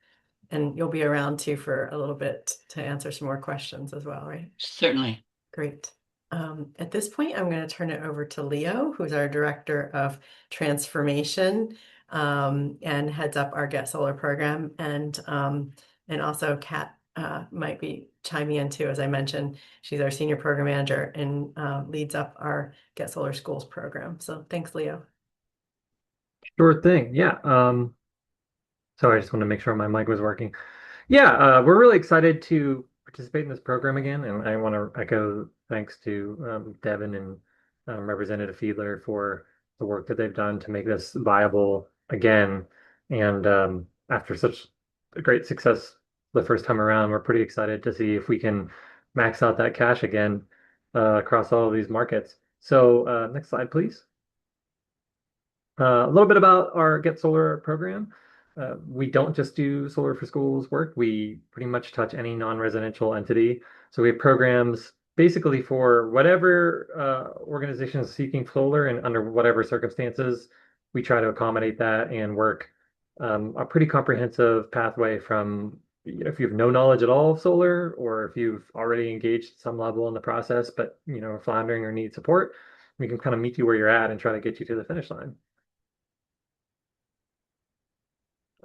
Speaker 1: And you'll be around too for a little bit to answer some more questions as well, right?
Speaker 4: Certainly.
Speaker 1: Great. At this point, I'm going to turn it over to Leo, who's our Director of Transformation and heads up our Get Solar program. And also Kat might be chiming in too, as I mentioned. She's our Senior Program Manager and leads up our Get Solar Schools program. So thanks, Leo.
Speaker 5: Sure thing. Yeah. So I just want to make sure my mic was working. Yeah, we're really excited to participate in this program again, and I want to echo thanks to Devin and Representative Fiedler for the work that they've done to make this viable again. And after such a great success the first time around, we're pretty excited to see if we can max out that cash again across all of these markets. So next slide, please. A little bit about our Get Solar program. We don't just do solar for schools work. We pretty much touch any non-residential entity. So we have programs basically for whatever organization is seeking solar and under whatever circumstances, we try to accommodate that and work a pretty comprehensive pathway from if you have no knowledge at all of solar, or if you've already engaged at some level in the process, but are floundering or need support, we can kind of meet you where you're at and try to get you to the finish line.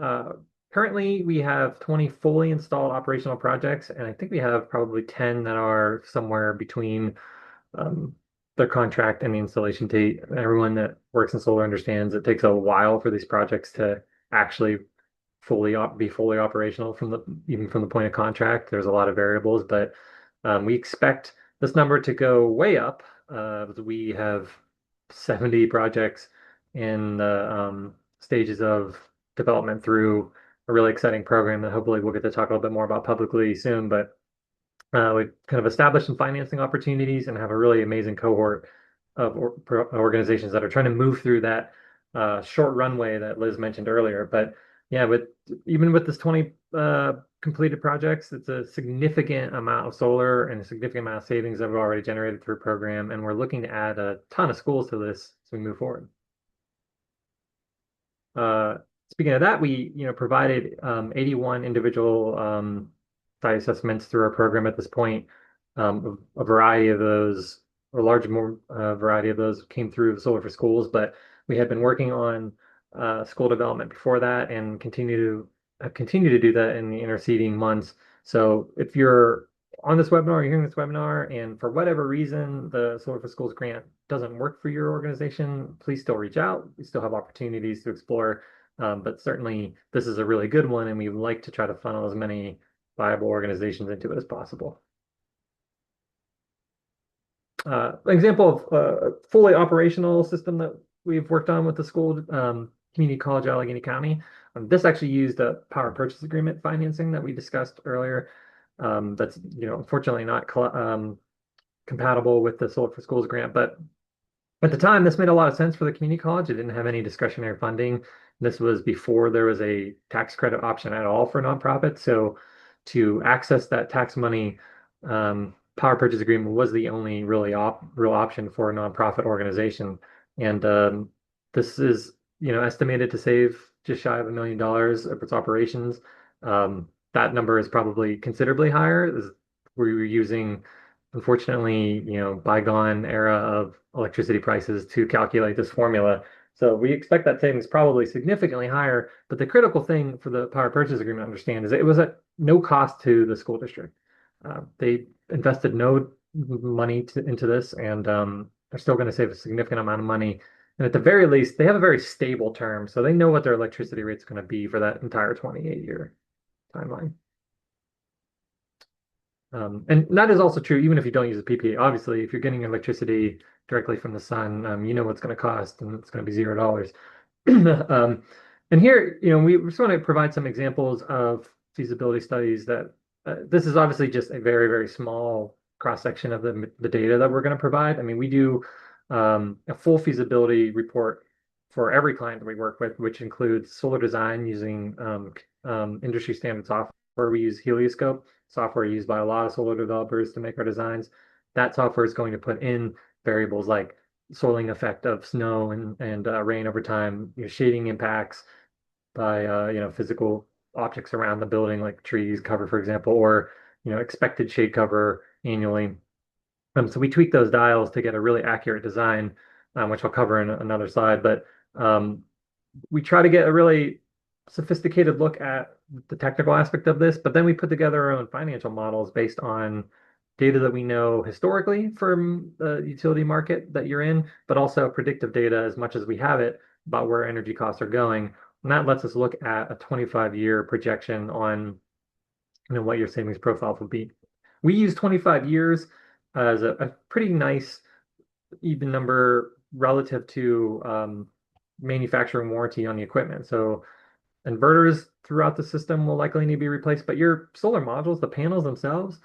Speaker 5: Uh, Currently, we have 20 fully installed operational projects, and I think we have probably 10 that are somewhere between um, their contract and the installation date. Everyone that works in solar understands it takes a while for these projects to actually be fully operational from the even from the point of contract. There's a lot of variables, but we expect this number to go way up. We have 70 projects in the stages of development through a really exciting program that hopefully we'll get to talk a little bit more about publicly soon. But we kind of established some financing opportunities and have a really amazing cohort of organizations that are trying to move through that short runway that Liz mentioned earlier. But yeah, even with this 20 completed projects, it's a significant amount of solar and a significant amount of savings that we've already generated through program. And we're looking to add a ton of schools to this as we move forward. Uh, Speaking of that, we provided 81 individual site assessments through our program at this point. A variety of those, or a large more variety of those, came through Solar for Schools, but we had been working on school development before that, and continue to do that in the interceding months. So if you're on this webinar, you're hearing this webinar, and for whatever reason the Solar for Schools grant doesn't work for your organization, please still reach out. We still have opportunities to explore, but certainly this is a really good one, and we would like to try to funnel as many viable organizations into it as possible. An example of a fully operational system that we've worked on with the school, Community College Allegheny County. This actually used a power purchase agreement financing that we discussed earlier. That's unfortunately not compatible with the Solar for Schools grant, but at the time, this made a lot of sense for the community college. It didn't have any discretionary funding. This was before there was a tax credit option at all for nonprofits. So to access that tax money, power purchase agreement was the only real option for a nonprofit organization. And this is estimated to save just shy of $1 million of its operations. That number is probably considerably higher. We were using, unfortunately, bygone era of electricity prices to calculate this formula. So we expect that savings probably significantly higher. But the critical thing for the power purchase agreement to understand is that it was at no cost to the school district. They invested no money into this, and they're still going to save a significant amount of money. And at the very least, they have a very stable term, so they know what their electricity rate is going to be for that entire 28-year timeline. And that is also true even if you don't use a PPA. Obviously, if you're getting electricity directly from the sun, you know what's going to cost, and it's going to be $0. And here, we just want to provide some examples of feasibility studies that this is obviously just a very, very small cross section of the data that we're going to provide. I mean, we do a full feasibility report for every client that we work with, which includes solar design using industry standard software. We use Helioscope software used by a lot of solar developers to make our designs. That software is going to put in variables like soiling effect of snow and rain over time, shading impacts by physical objects around the building like trees, cover, for example, or expected shade cover annually. So we tweak those dials to get a really accurate design, which I'll cover in another slide. But we try to get a really sophisticated look at the technical aspect of this, but then we put together our own financial models based on data that we know historically from the utility market that you're in, but also predictive data as much as we have it about where energy costs are going. And that lets us look at a 25-year projection on what your savings profile will be. We use 25 years as a pretty nice even number relative to manufacturing warranty on the equipment. So inverters throughout the system will likely need to be replaced, but your solar modules, the panels themselves,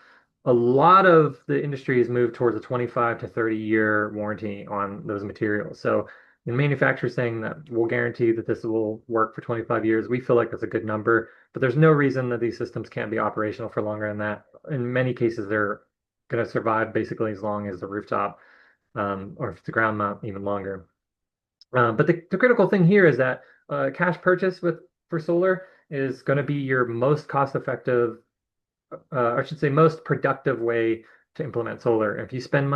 Speaker 5: a lot of the industry has moved towards a 25 to 30-year warranty on those materials. So the manufacturers saying that we'll guarantee that this will work for 25 years, we feel like that's a good number, but there's no reason that these systems can't be operational for longer than that. In many cases, they're going to survive basically as long as the rooftop, or if it's a ground mount, even longer. But the critical thing here is that cash purchase with for solar is going to be your most cost-effective, I should say, most productive way to implement solar. If you spend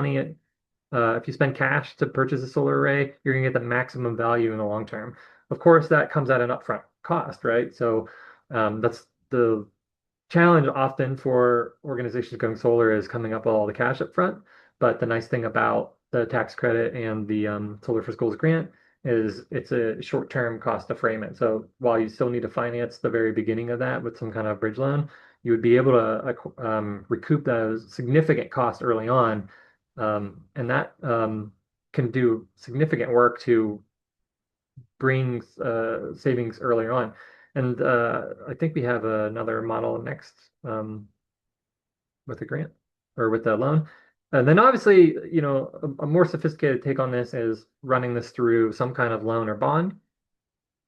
Speaker 5: cash to purchase a solar array, you're going to get the maximum value in the long term. Of course, that comes at an upfront cost, right? So that's the challenge often for organizations going solar is coming up with all the cash up front. But the nice thing about the tax credit and the Solar for Schools grant is it's a short-term cost to frame it. So while you still need to finance the very beginning of that with some kind of bridge loan, you would be able to recoup those significant costs early on. And that can do significant work to bring savings earlier on. And I think we have another model next with a grant or with a loan. And then obviously, a more sophisticated take on this is running this through some kind of loan or bond.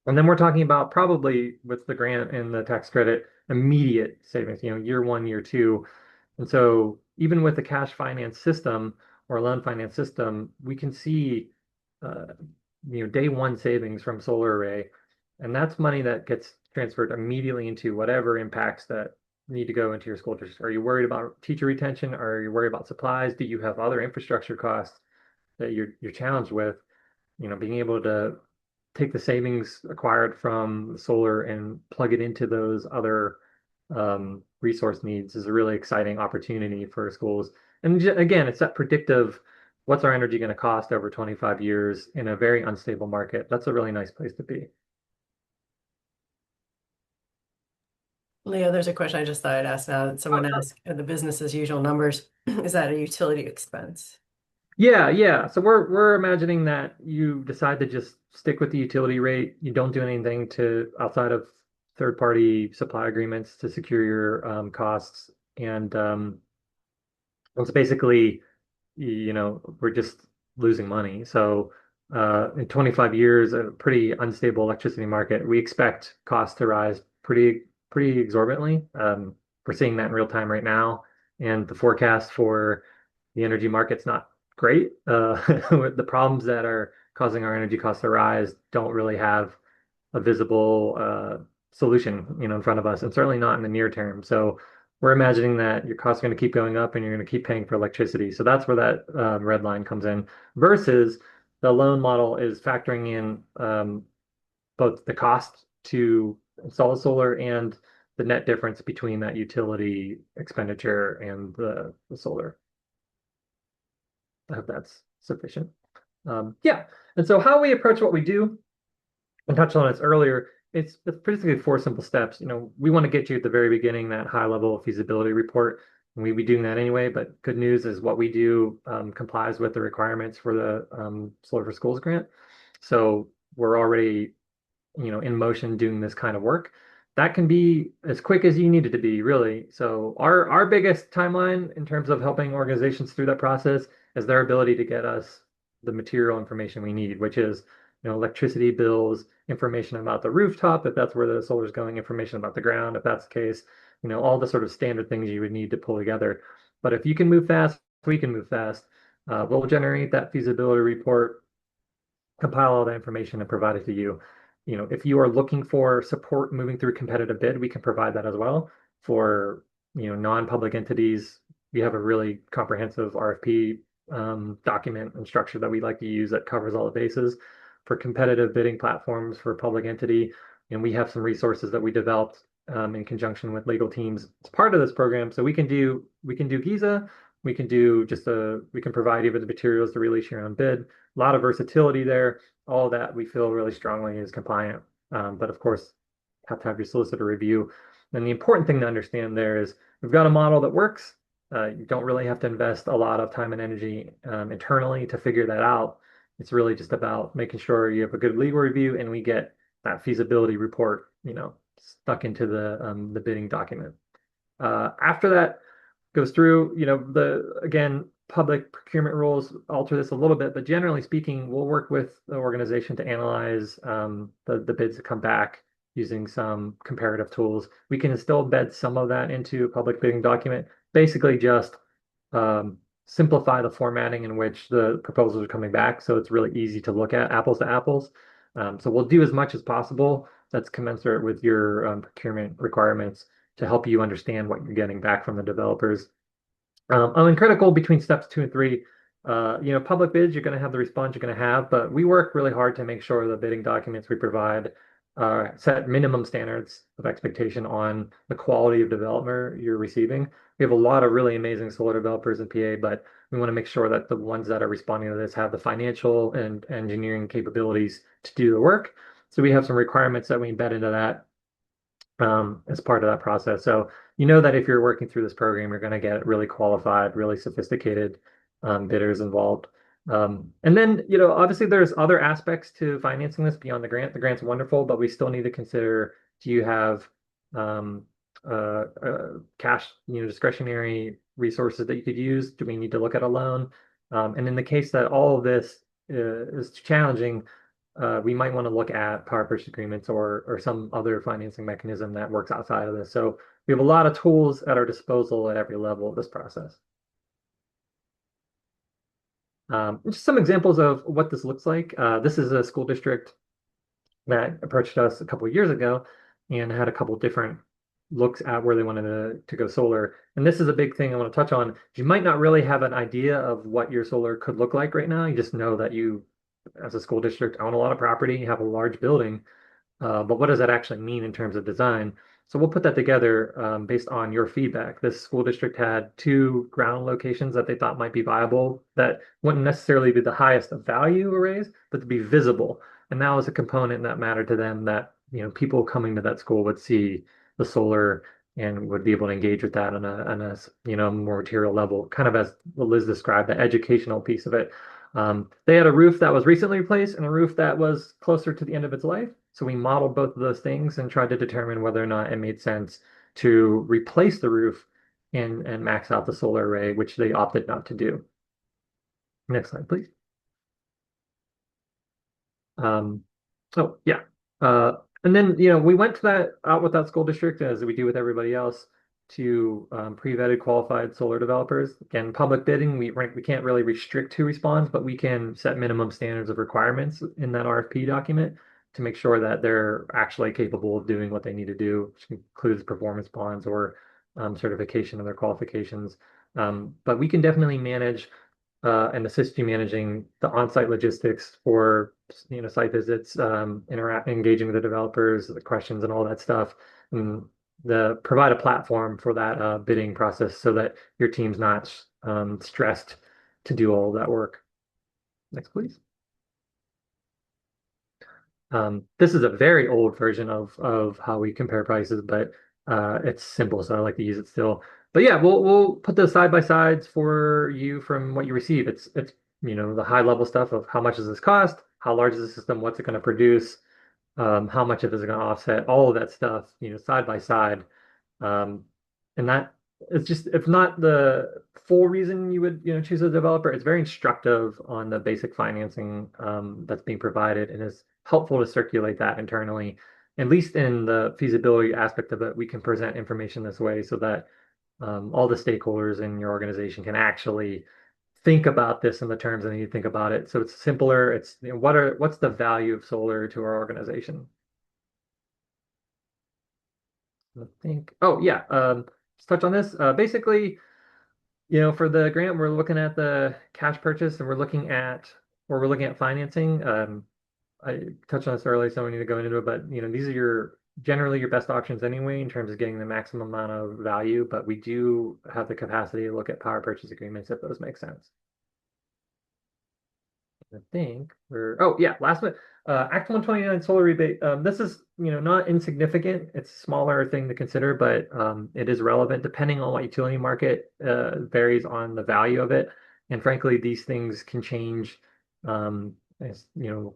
Speaker 5: And then we're talking about probably with the grant and the tax credit, immediate savings, year one, year two. And so even with the cash finance system or loan finance system, we can see uh, day one savings from solar array. And that's money that gets transferred immediately into whatever impacts that need to go into your school district. Are you worried about teacher retention? Are you worried about supplies? Do you have other infrastructure costs that you're challenged with? Being able to take the savings acquired from solar and plug it into those other resource needs is a really exciting opportunity for schools. And again, it's that predictive, what's our energy going to cost over 25 years in a very unstable market? That's a really nice place to be.
Speaker 1: Leo, there's a question I just thought I'd ask now that someone asked, the business as usual numbers, is that a utility expense?
Speaker 5: Yeah, yeah. So we're imagining that you decide to just stick with the utility rate. You don't do anything to outside of third-party supply agreements to secure your costs. And it's basically, we're just losing money. So in 25 years, a pretty unstable electricity market, we expect costs to rise pretty exorbitantly. We're seeing that in real time right now, and the forecast for the energy market's not great. The problems that are causing our energy costs to rise don't really have a visible solution, in front of us, and certainly not in the near term. So we're imagining that your costs are going to keep going up and you're going to keep paying for electricity. So that's where that red line comes in versus the loan model is factoring in both the cost to install the solar and the net difference between that utility expenditure and the solar. I hope that's sufficient. Yeah. And so how we approach what we do, I touched on this earlier, it's basically four simple steps. We want to get you at the very beginning, that high level feasibility report. And we be doing that anyway, but good news is what we do complies with the requirements for the Solar for Schools grant. So we're already in motion doing this kind of work. That can be as quick as you need it to be, really. So our biggest timeline in terms of helping organizations through that process is their ability to get us the material information we need, which is electricity bills, information about the rooftop, if that's where the solar is going, information about the ground, if that's the case, all the sort of standard things you would need to pull together. But if you can move fast, we can move fast. We'll generate that feasibility report, compile all that information and provide it to you. If you are looking for support moving through competitive bid, we can provide that as well. For non-public entities, we have a really comprehensive RFP document and structure that we like to use that covers all the bases. For competitive bidding platforms for public entity, and we have some resources that we developed in conjunction with legal teams as part of this program. So we can do GIZA, we can provide you with the materials to release your own bid. A lot of versatility there. All that we feel really strongly is compliant. But of course, have to have your solicitor review. And the important thing to understand there is we've got a model that works. You don't really have to invest a lot of time and energy internally to figure that out. It's really just about making sure you have a good legal review and we get that feasibility report, stuck into the bidding document. After that goes through, again, public procurement rules alter this a little bit, but generally speaking, we'll work with the organization to analyze the bids that come back using some comparative tools. We can still embed some of that into a public bidding document, basically just simplify the formatting in which the proposals are coming back so it's really easy to look at apples to apples. So we'll do as much as possible that's commensurate with your procurement requirements to help you understand what you're getting back from the developers. And critical between steps 2 and 3, public bids, you're going to have the response you're going to have, but we work really hard to make sure the bidding documents we provide set minimum standards of expectation on the quality of developer you're receiving. We have a lot of really amazing solar developers in PA, but we want to make sure that the ones that are responding to this have the financial and engineering capabilities to do the work. So we have some requirements that we embed into that as part of that process. So you know that if you're working through this program, you're going to get really qualified, really sophisticated bidders involved. And then, obviously there's other aspects to financing this beyond the grant. The grant's wonderful, but we still need to consider, do you have um, cash, discretionary resources that you could use? Do we need to look at a loan? And in the case that all of this is challenging, we might want to look at power purchase agreements or some other financing mechanism that works outside of this. So we have a lot of tools at our disposal at every level of this process. Just some examples of what this looks like. This is a school district that approached us a couple of years ago and had a couple different looks at where they wanted to go solar. And this is a big thing I want to touch on. You might not really have an idea of what your solar could look like right now. You just know that you, as a school district, own a lot of property, you have a large building. But what does that actually mean in terms of design? So we'll put that together based on your feedback. This school district had 2 ground locations that they thought might be viable that wouldn't necessarily be the highest of value arrays, but to be visible. And that was a component that mattered to them that, people coming to that school would see the solar and would be able to engage with that on a more material level, kind of as Liz described, the educational piece of it. They had a roof that was recently replaced and a roof that was closer to the end of its life. So we modeled both of those things and tried to determine whether or not it made sense to replace the roof and max out the solar array, which they opted not to do. Next slide, please. Um, oh, yeah. And then, we went to that out with that school district as we do with everybody else to pre-vetted qualified solar developers. Again, public bidding, we can't really restrict who responds, but we can set minimum standards of requirements in that RFP document to make sure that they're actually capable of doing what they need to do, which includes performance bonds or certification of their qualifications. But we can definitely manage and assist you managing the on-site logistics for site visits, engaging with the developers, the questions, and all that stuff, and provide a platform for that bidding process so that your team's not stressed to do all that work. Next, please. This is a very old version of how we compare prices, but it's simple, so I like to use it still. But yeah, we'll put the side by sides for you from what you receive. It's the high level stuff of how much does this cost, how large is the system, what's it going to produce, how much of it is it going to offset, all of that stuff, side by side. Um, and that it's just, if not the full reason you would, choose a developer, it's very instructive on the basic financing that's being provided and is helpful to circulate that internally. At least in the feasibility aspect of it, we can present information this way so that all the stakeholders in your organization can actually think about this in the terms that you think about it. So it's simpler. It's what's the value of solar to our organization? I think. Oh yeah. Let's touch on this. Basically, for the grant, we're looking at the cash purchase and we're looking at financing. I touched on this earlier, so we need to go into it, but these are generally your best options anyway in terms of getting the maximum amount of value, but we do have the capacity to look at power purchase agreements if those make sense. I think oh yeah, last one. Act 129 solar rebate. This is, not insignificant. It's a smaller thing to consider, but it is relevant depending on what utility market varies on the value of it. And frankly, these things can change, as,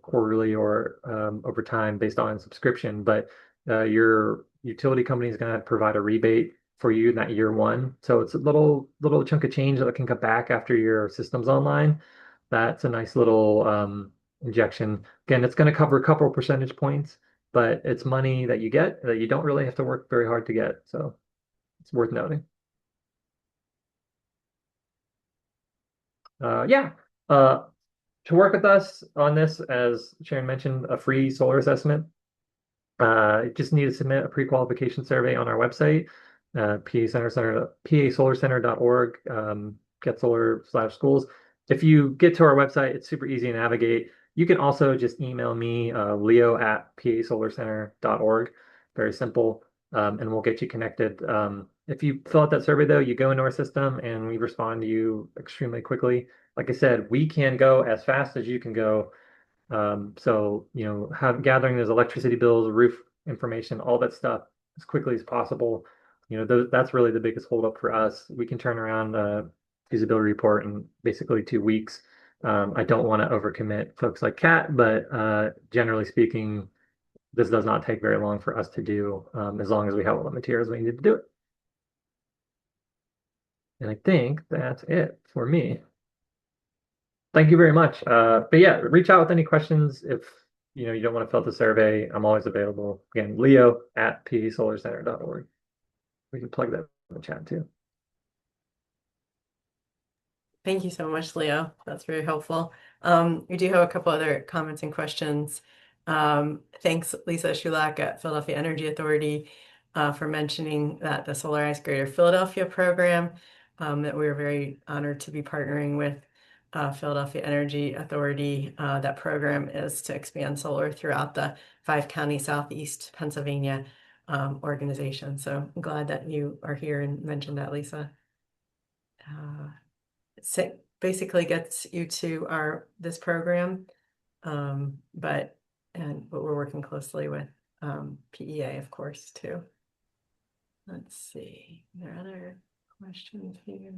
Speaker 5: quarterly or over time based on subscription. But your utility company is going to provide a rebate for you in that year one. So it's a little chunk of change that can come back after your system's online. That's a nice little injection. Again, it's going to cover a couple percentage points, but it's money that you get that you don't really have to work very hard to get. So it's worth noting. Yeah. To work with us on this, as Sharon mentioned, a free solar assessment Just need to submit a pre-qualification survey on our website, pasolarcenter.org, get solar/schools. If you get to our website, it's super easy to navigate. You can also just email me, leo@pasolarcenter.org. Very simple, and we'll get you connected. If you fill out that survey, though, you go into our system and we respond to you extremely quickly. Like I said, we can go as fast as you can go. So, gathering those electricity bills, roof information, all that stuff as quickly as possible. That's really the biggest holdup for us. We can turn around a feasibility report in basically 2 weeks. I don't want to overcommit folks like Kat, but generally speaking, this does not take very long for us to do, as long as we have all the materials we need to do it. And I think that's it for me. Thank you very much. But yeah, reach out with any questions if you don't want to fill out the survey. I'm always available. Again, leo@psolarcenter.org. We can plug that in the chat too.
Speaker 1: Thank you so much, Leo. That's very helpful. We do have a couple other comments and questions. Thanks, Lisa Shulak at Philadelphia Energy Authority, for mentioning that the Solarize Greater Philadelphia program, that we're very honored to be partnering with Philadelphia Energy Authority. That program is to expand solar throughout the 5-county Southeast Pennsylvania organization. So I'm glad that you are here and mentioned that, Lisa. Basically gets you to this program, but we're working closely with PEA, of course, too. Let's see, there are other questions here.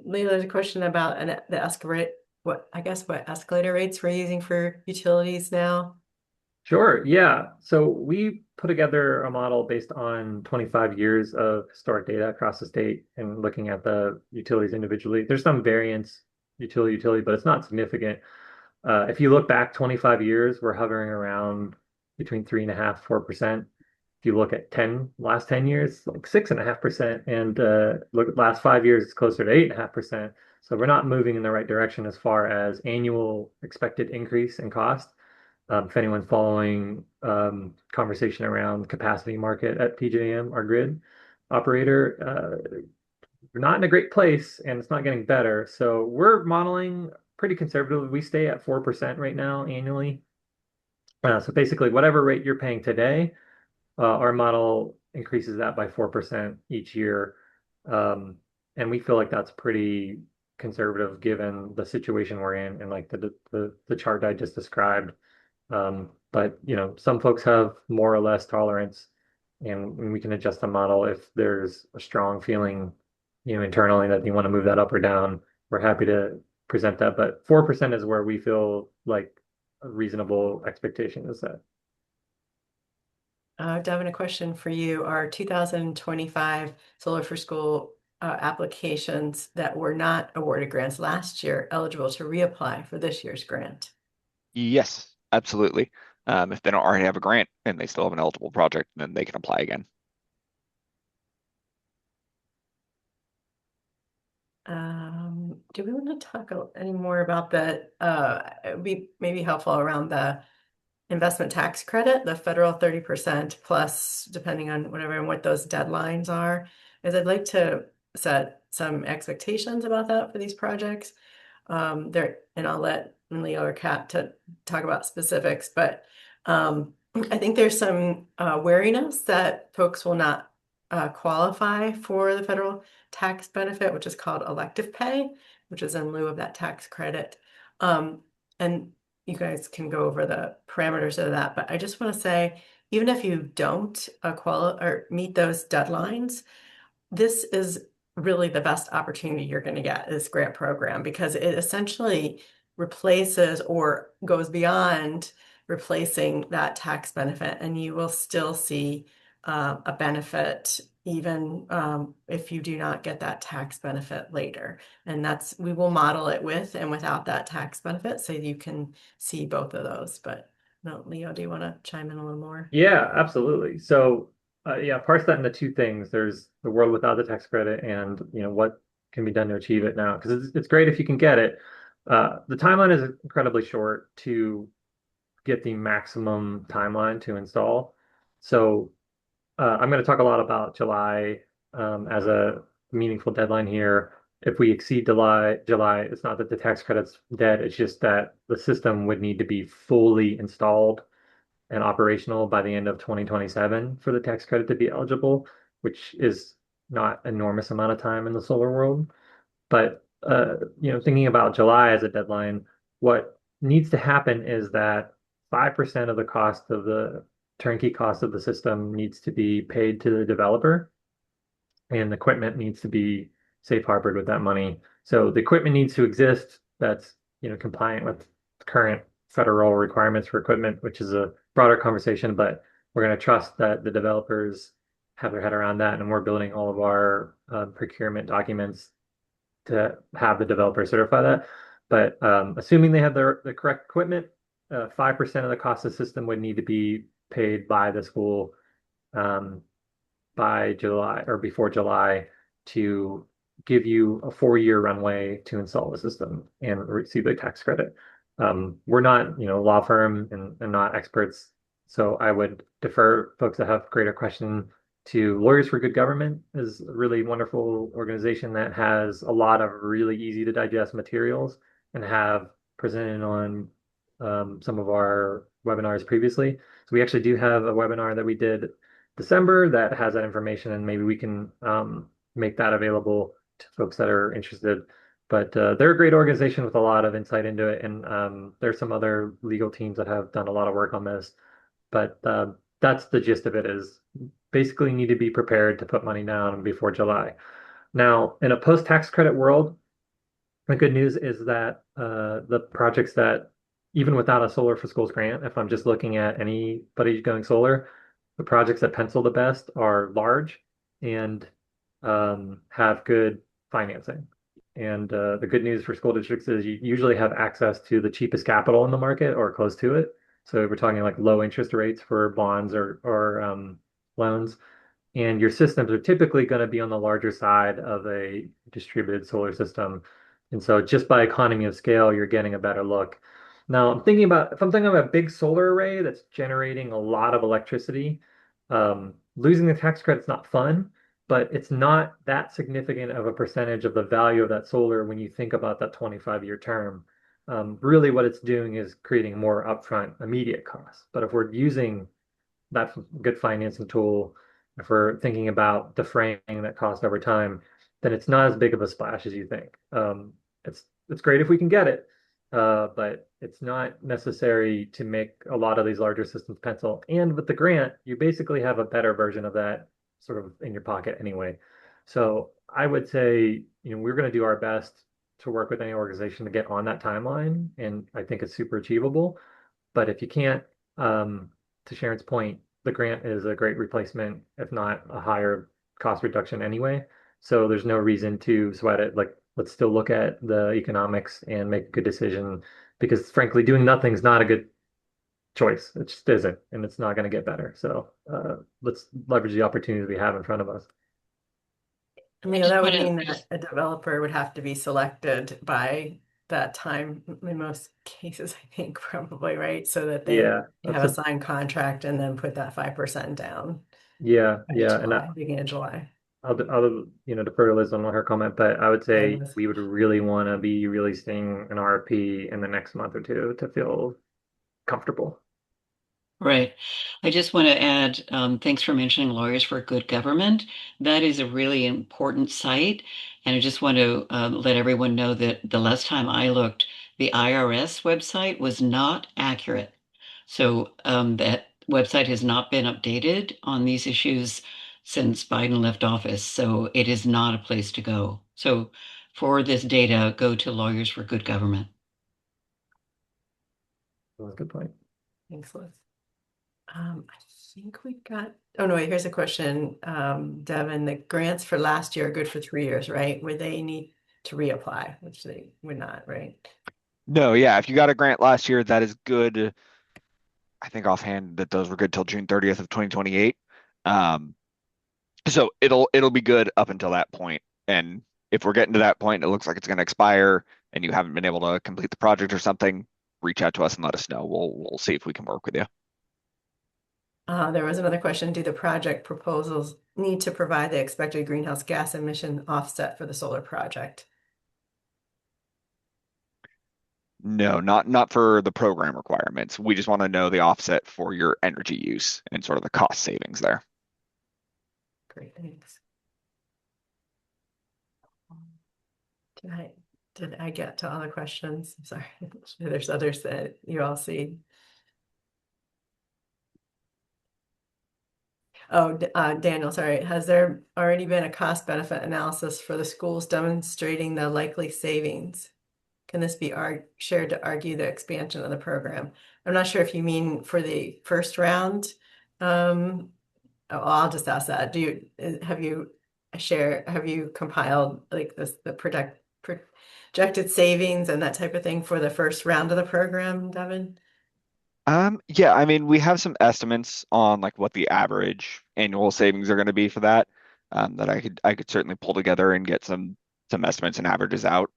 Speaker 1: Leila, there's a question about the escalator. What escalator rates we're using for utilities now?
Speaker 5: Sure. Yeah. So we put together a model based on 25 years of historic data across the state and looking at the utilities individually. There's some variance utility, but it's not significant. If you look back 25 years, we're hovering around between 3.5%, 4%. If you look at last 10 years, like 6.5%, and look at last 5 years, it's closer to 8.5%. So we're not moving in the right direction as far as annual expected increase in cost. If anyone's following conversation around capacity market at PJM, our grid operator, we're not in a great place and it's not getting better. So we're modeling pretty conservatively. We stay at 4% right now annually. So basically, whatever rate you're paying today, our model increases that by 4% each year. And we feel like that's pretty conservative given the situation we're in and like the chart I just described. But some folks have more or less tolerance, and we can adjust the model if there's a strong feeling, internally that you want to move that up or down. We're happy to present that, but 4% is where we feel like a reasonable expectation is set.
Speaker 1: Devin, a question for you. Are 2025 Solar for School applications that were not awarded grants last year eligible to reapply for this year's grant?
Speaker 3: Yes, absolutely. If they don't already have a grant and they still have an eligible project, then they can apply again.
Speaker 1: Do we want to talk any more about that? It would be maybe helpful around the investment tax credit, the federal 30% plus, depending on whatever and what those deadlines are, is I'd like to set some expectations about that for these projects. And I'll let Leo or Kat to talk about specifics, but I think there's some wariness that folks will not qualify for the federal tax benefit, which is called elective pay, which is in lieu of that tax credit. And you guys can go over the parameters of that, but I just want to say, even if you don't meet those deadlines, this is really the best opportunity you're going to get, this grant program, because it essentially replaces or goes beyond replacing that tax benefit, and you will still see a benefit even if you do not get that tax benefit later. And we will model it with and without that tax benefit so you can see both of those. But no, Leo, do you want to chime in a little more?
Speaker 5: Yeah, absolutely. So yeah, parse that into two things. There's the world without the tax credit and what can be done to achieve it now. Because it's great if you can get it. The timeline is incredibly short to get the maximum timeline to install. So I'm going to talk a lot about July as a meaningful deadline here. If we exceed July, it's not that the tax credit's dead. It's just that the system would need to be fully installed and operational by the end of 2027 for the tax credit to be eligible, which is not enormous amount of time in the solar world. But thinking about July as a deadline, what needs to happen is that 5% of the cost of the turnkey cost of the system needs to be paid to the developer, and the equipment needs to be safe harbored with that money. So the equipment needs to exist that's, compliant with current federal requirements for equipment, which is a broader conversation, but we're going to trust that the developers have their head around that, and we're building all of our procurement documents to have the developer certify that. But assuming they have the correct equipment, 5% of the cost of the system would need to be paid by the school um, by July or before July to give you a 4-year runway to install the system and receive the tax credit. We're not, a law firm and not experts, so I would defer folks that have greater question to Lawyers for Good Government is a really wonderful organization that has a lot of really easy to digest materials and have presented on some of our webinars previously. So we actually do have a webinar that we did December that has that information, and maybe we can make that available to folks that are interested. But they're a great organization with a lot of insight into it, and there's some other legal teams that have done a lot of work on this. But that's the gist of it is basically need to be prepared to put money down before July. Now, in a post-tax credit world, the good news is that the projects that, even without a Solar for Schools grant, if I'm just looking at anybody going solar, the projects that pencil the best are large and have good financing. And the good news for school districts is you usually have access to the cheapest capital in the market or close to it. So we're talking like low interest rates for bonds or loans. And your systems are typically going to be on the larger side of a distributed solar system. And so just by economy of scale, you're getting a better look. Now, if I'm thinking of a big solar array that's generating a lot of electricity, losing the tax credit's not fun, but it's not that significant of a percentage of the value of that solar when you think about that 25-year term. Really, what it's doing is creating more upfront immediate costs. But if we're using that's a good financing tool. If we're thinking about defraying that cost over time, then it's not as big of a splash as you think. It's great if we can get it, but it's not necessary to make a lot of these larger systems pencil. And with the grant, you basically have a better version of that sort of in your pocket anyway. So I would say, we're going to do our best to work with any organization to get on that timeline, and I think it's super achievable. But if you can't, to Sharon's point, the grant is a great replacement, if not a higher cost reduction anyway. So there's no reason to sweat it. Like, let's still look at the economics and make a good decision because frankly, doing nothing is not a good choice. It just isn't, and it's not going to get better. So let's leverage the opportunities we have in front of us.
Speaker 1: I
Speaker 4: I
Speaker 1: mean,
Speaker 4: just
Speaker 1: that
Speaker 4: want
Speaker 1: would
Speaker 4: to
Speaker 1: mean that a developer would have to be selected by that time in most cases, I think, probably, right? So that they
Speaker 5: Yeah,
Speaker 1: have a signed contract and then put that 5% down by
Speaker 5: yeah, and
Speaker 1: July, beginning of July.
Speaker 5: I'll defer to Liz on her comment, but I would
Speaker 1: Yeah,
Speaker 5: say we would really want to be releasing an RFP in the next month or two to feel comfortable.
Speaker 4: Right. I just want to add, thanks for mentioning Lawyers for Good Government. That is a really important site. And I just want to let everyone know that the last time I looked, the IRS website was not accurate. So that website has not been updated on these issues since Biden left office. So it is not a place to go. So for this data, go to Lawyers for Good Government.
Speaker 5: That's a good point.
Speaker 1: Thanks, Liz. I think we got, oh no, wait, here's a question. Devin, the grants for last year are good for 3 years, right? Where they need to reapply, which they would not, right?
Speaker 3: No, yeah, if you got a grant last year, that is good. I think offhand that those were good till June 30th of 2028. Um, so it'll be good up until that point. And if we're getting to that point, it looks like it's going to expire, and you haven't been able to complete the project or something, reach out to us and let us know. We'll see if we can work with you.
Speaker 1: There was another question. Do the project proposals need to provide the expected greenhouse gas emission offset for the solar project?
Speaker 3: No, not for the program requirements. We just want to know the offset for your energy use and sort of the cost savings there.
Speaker 1: Great, thanks. Did I get to all the questions? I'm sorry. There's others that you all see. Oh, Daniel, sorry. Has there already been a cost benefit analysis for the schools demonstrating the likely savings? Can this be shared to argue the expansion of the program? I'm not sure if you mean for the first round. I'll just ask that. Have you compiled like the projected savings and that type of thing for the first round of the program, Devin?
Speaker 3: Yeah, I mean, we have some estimates on like what the average annual savings are going to be for that, that I could certainly pull together and get some estimates and averages out.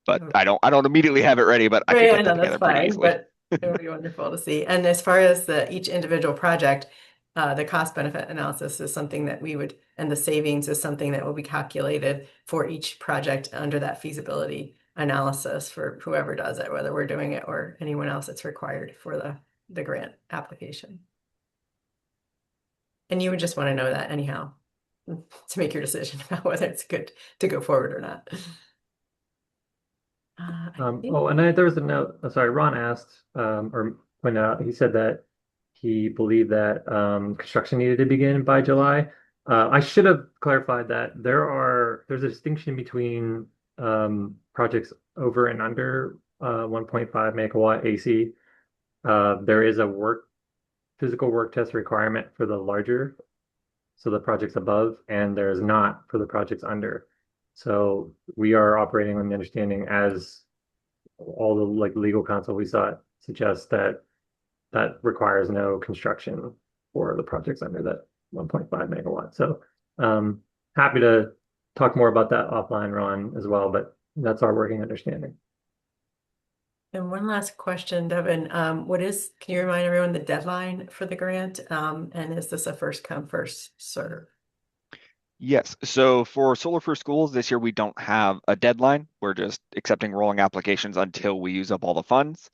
Speaker 3: But
Speaker 1: Oh,
Speaker 3: I don't immediately have it ready, but I could
Speaker 1: right, I
Speaker 3: get that
Speaker 1: know that's
Speaker 3: together pretty
Speaker 1: fine,
Speaker 3: easily.
Speaker 1: but it would be wonderful to see. And as far as each individual project, the cost benefit analysis is something that and the savings is something that will be calculated for each project under that feasibility analysis for whoever does it, whether we're doing it or anyone else that's required for the grant application. And you would just want to know that anyhow to make your decision about whether it's good to go forward or not.
Speaker 5: Oh, and there was a note. Sorry, Ron asked, or when he said that he believed that construction needed to begin by July. I should have clarified that there's a distinction between projects over and under 1.5 megawatt AC. There is a physical work test requirement for the larger, so the projects above, and there is not for the projects under. So we are operating on the understanding, as all the like legal counsel we saw suggests, that requires no construction for the projects under that 1.5 megawatt. So happy to talk more about that offline, Ron, as well, but that's our working understanding.
Speaker 1: And one last question, Devin. Can you remind everyone the deadline for the grant? And is this a first come, first serve?
Speaker 3: Yes. So for Solar for Schools this year, we don't have a deadline. We're just accepting rolling applications until we use up all the funds.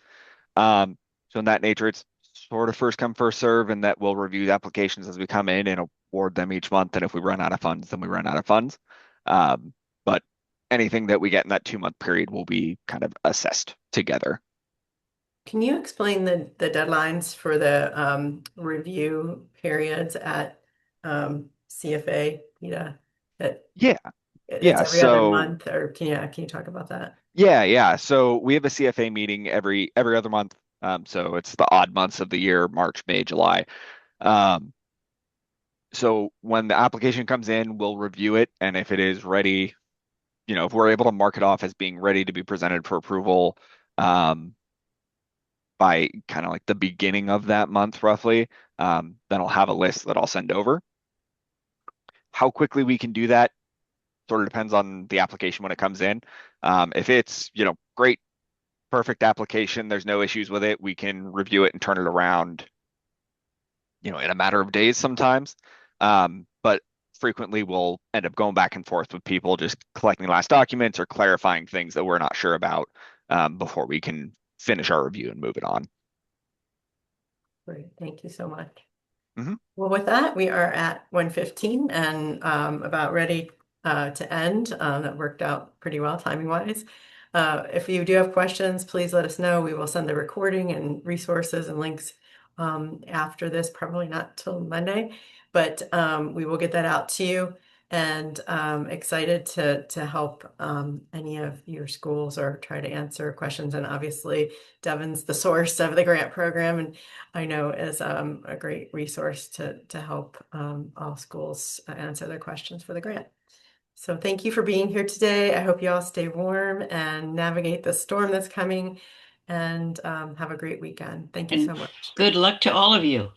Speaker 3: So in that nature, it's sort of first come, first serve, and that we'll review the applications as we come in and award them each month. And if we run out of funds, then we run out of funds. But anything that we get in that 2 month period will be kind of assessed together.
Speaker 1: Can you explain the deadlines for the review periods at CFA?
Speaker 3: Yeah,
Speaker 1: It's
Speaker 3: yeah.
Speaker 1: every other
Speaker 3: So
Speaker 1: month, or can you talk about that?
Speaker 3: yeah. So we have a CFA meeting every other month. So it's the odd months of the year, March, May, July. Um, so when the application comes in, we'll review it, and if it is ready, if we're able to mark it off as being ready to be presented for approval, um, by kind of like the beginning of that month, roughly, then I'll have a list that I'll send over. How quickly we can do that sort of depends on the application when it comes in. If it's, great, perfect application, there's no issues with it, we can review it and turn it around, in a matter of days sometimes. But frequently we'll end up going back and forth with people, just collecting last documents or clarifying things that we're not sure about, before we can finish our review and move it on.
Speaker 1: Great, thank you so much.
Speaker 3: Mhm.
Speaker 1: Well, with that, we are at 1:15 and about ready to end. That worked out pretty well timing wise. If you do have questions, please let us know. We will send the recording and resources and links after this, probably not till Monday, but we will get that out to you. And excited to help any of your schools or try to answer questions. And obviously, Devin's the source of the grant program, and I know is a great resource to help all schools answer their questions for the grant. So thank you for being here today. I hope you all stay warm and navigate the storm that's coming, and have a great weekend. Thank you so
Speaker 4: And
Speaker 1: much.
Speaker 4: good luck to all of you.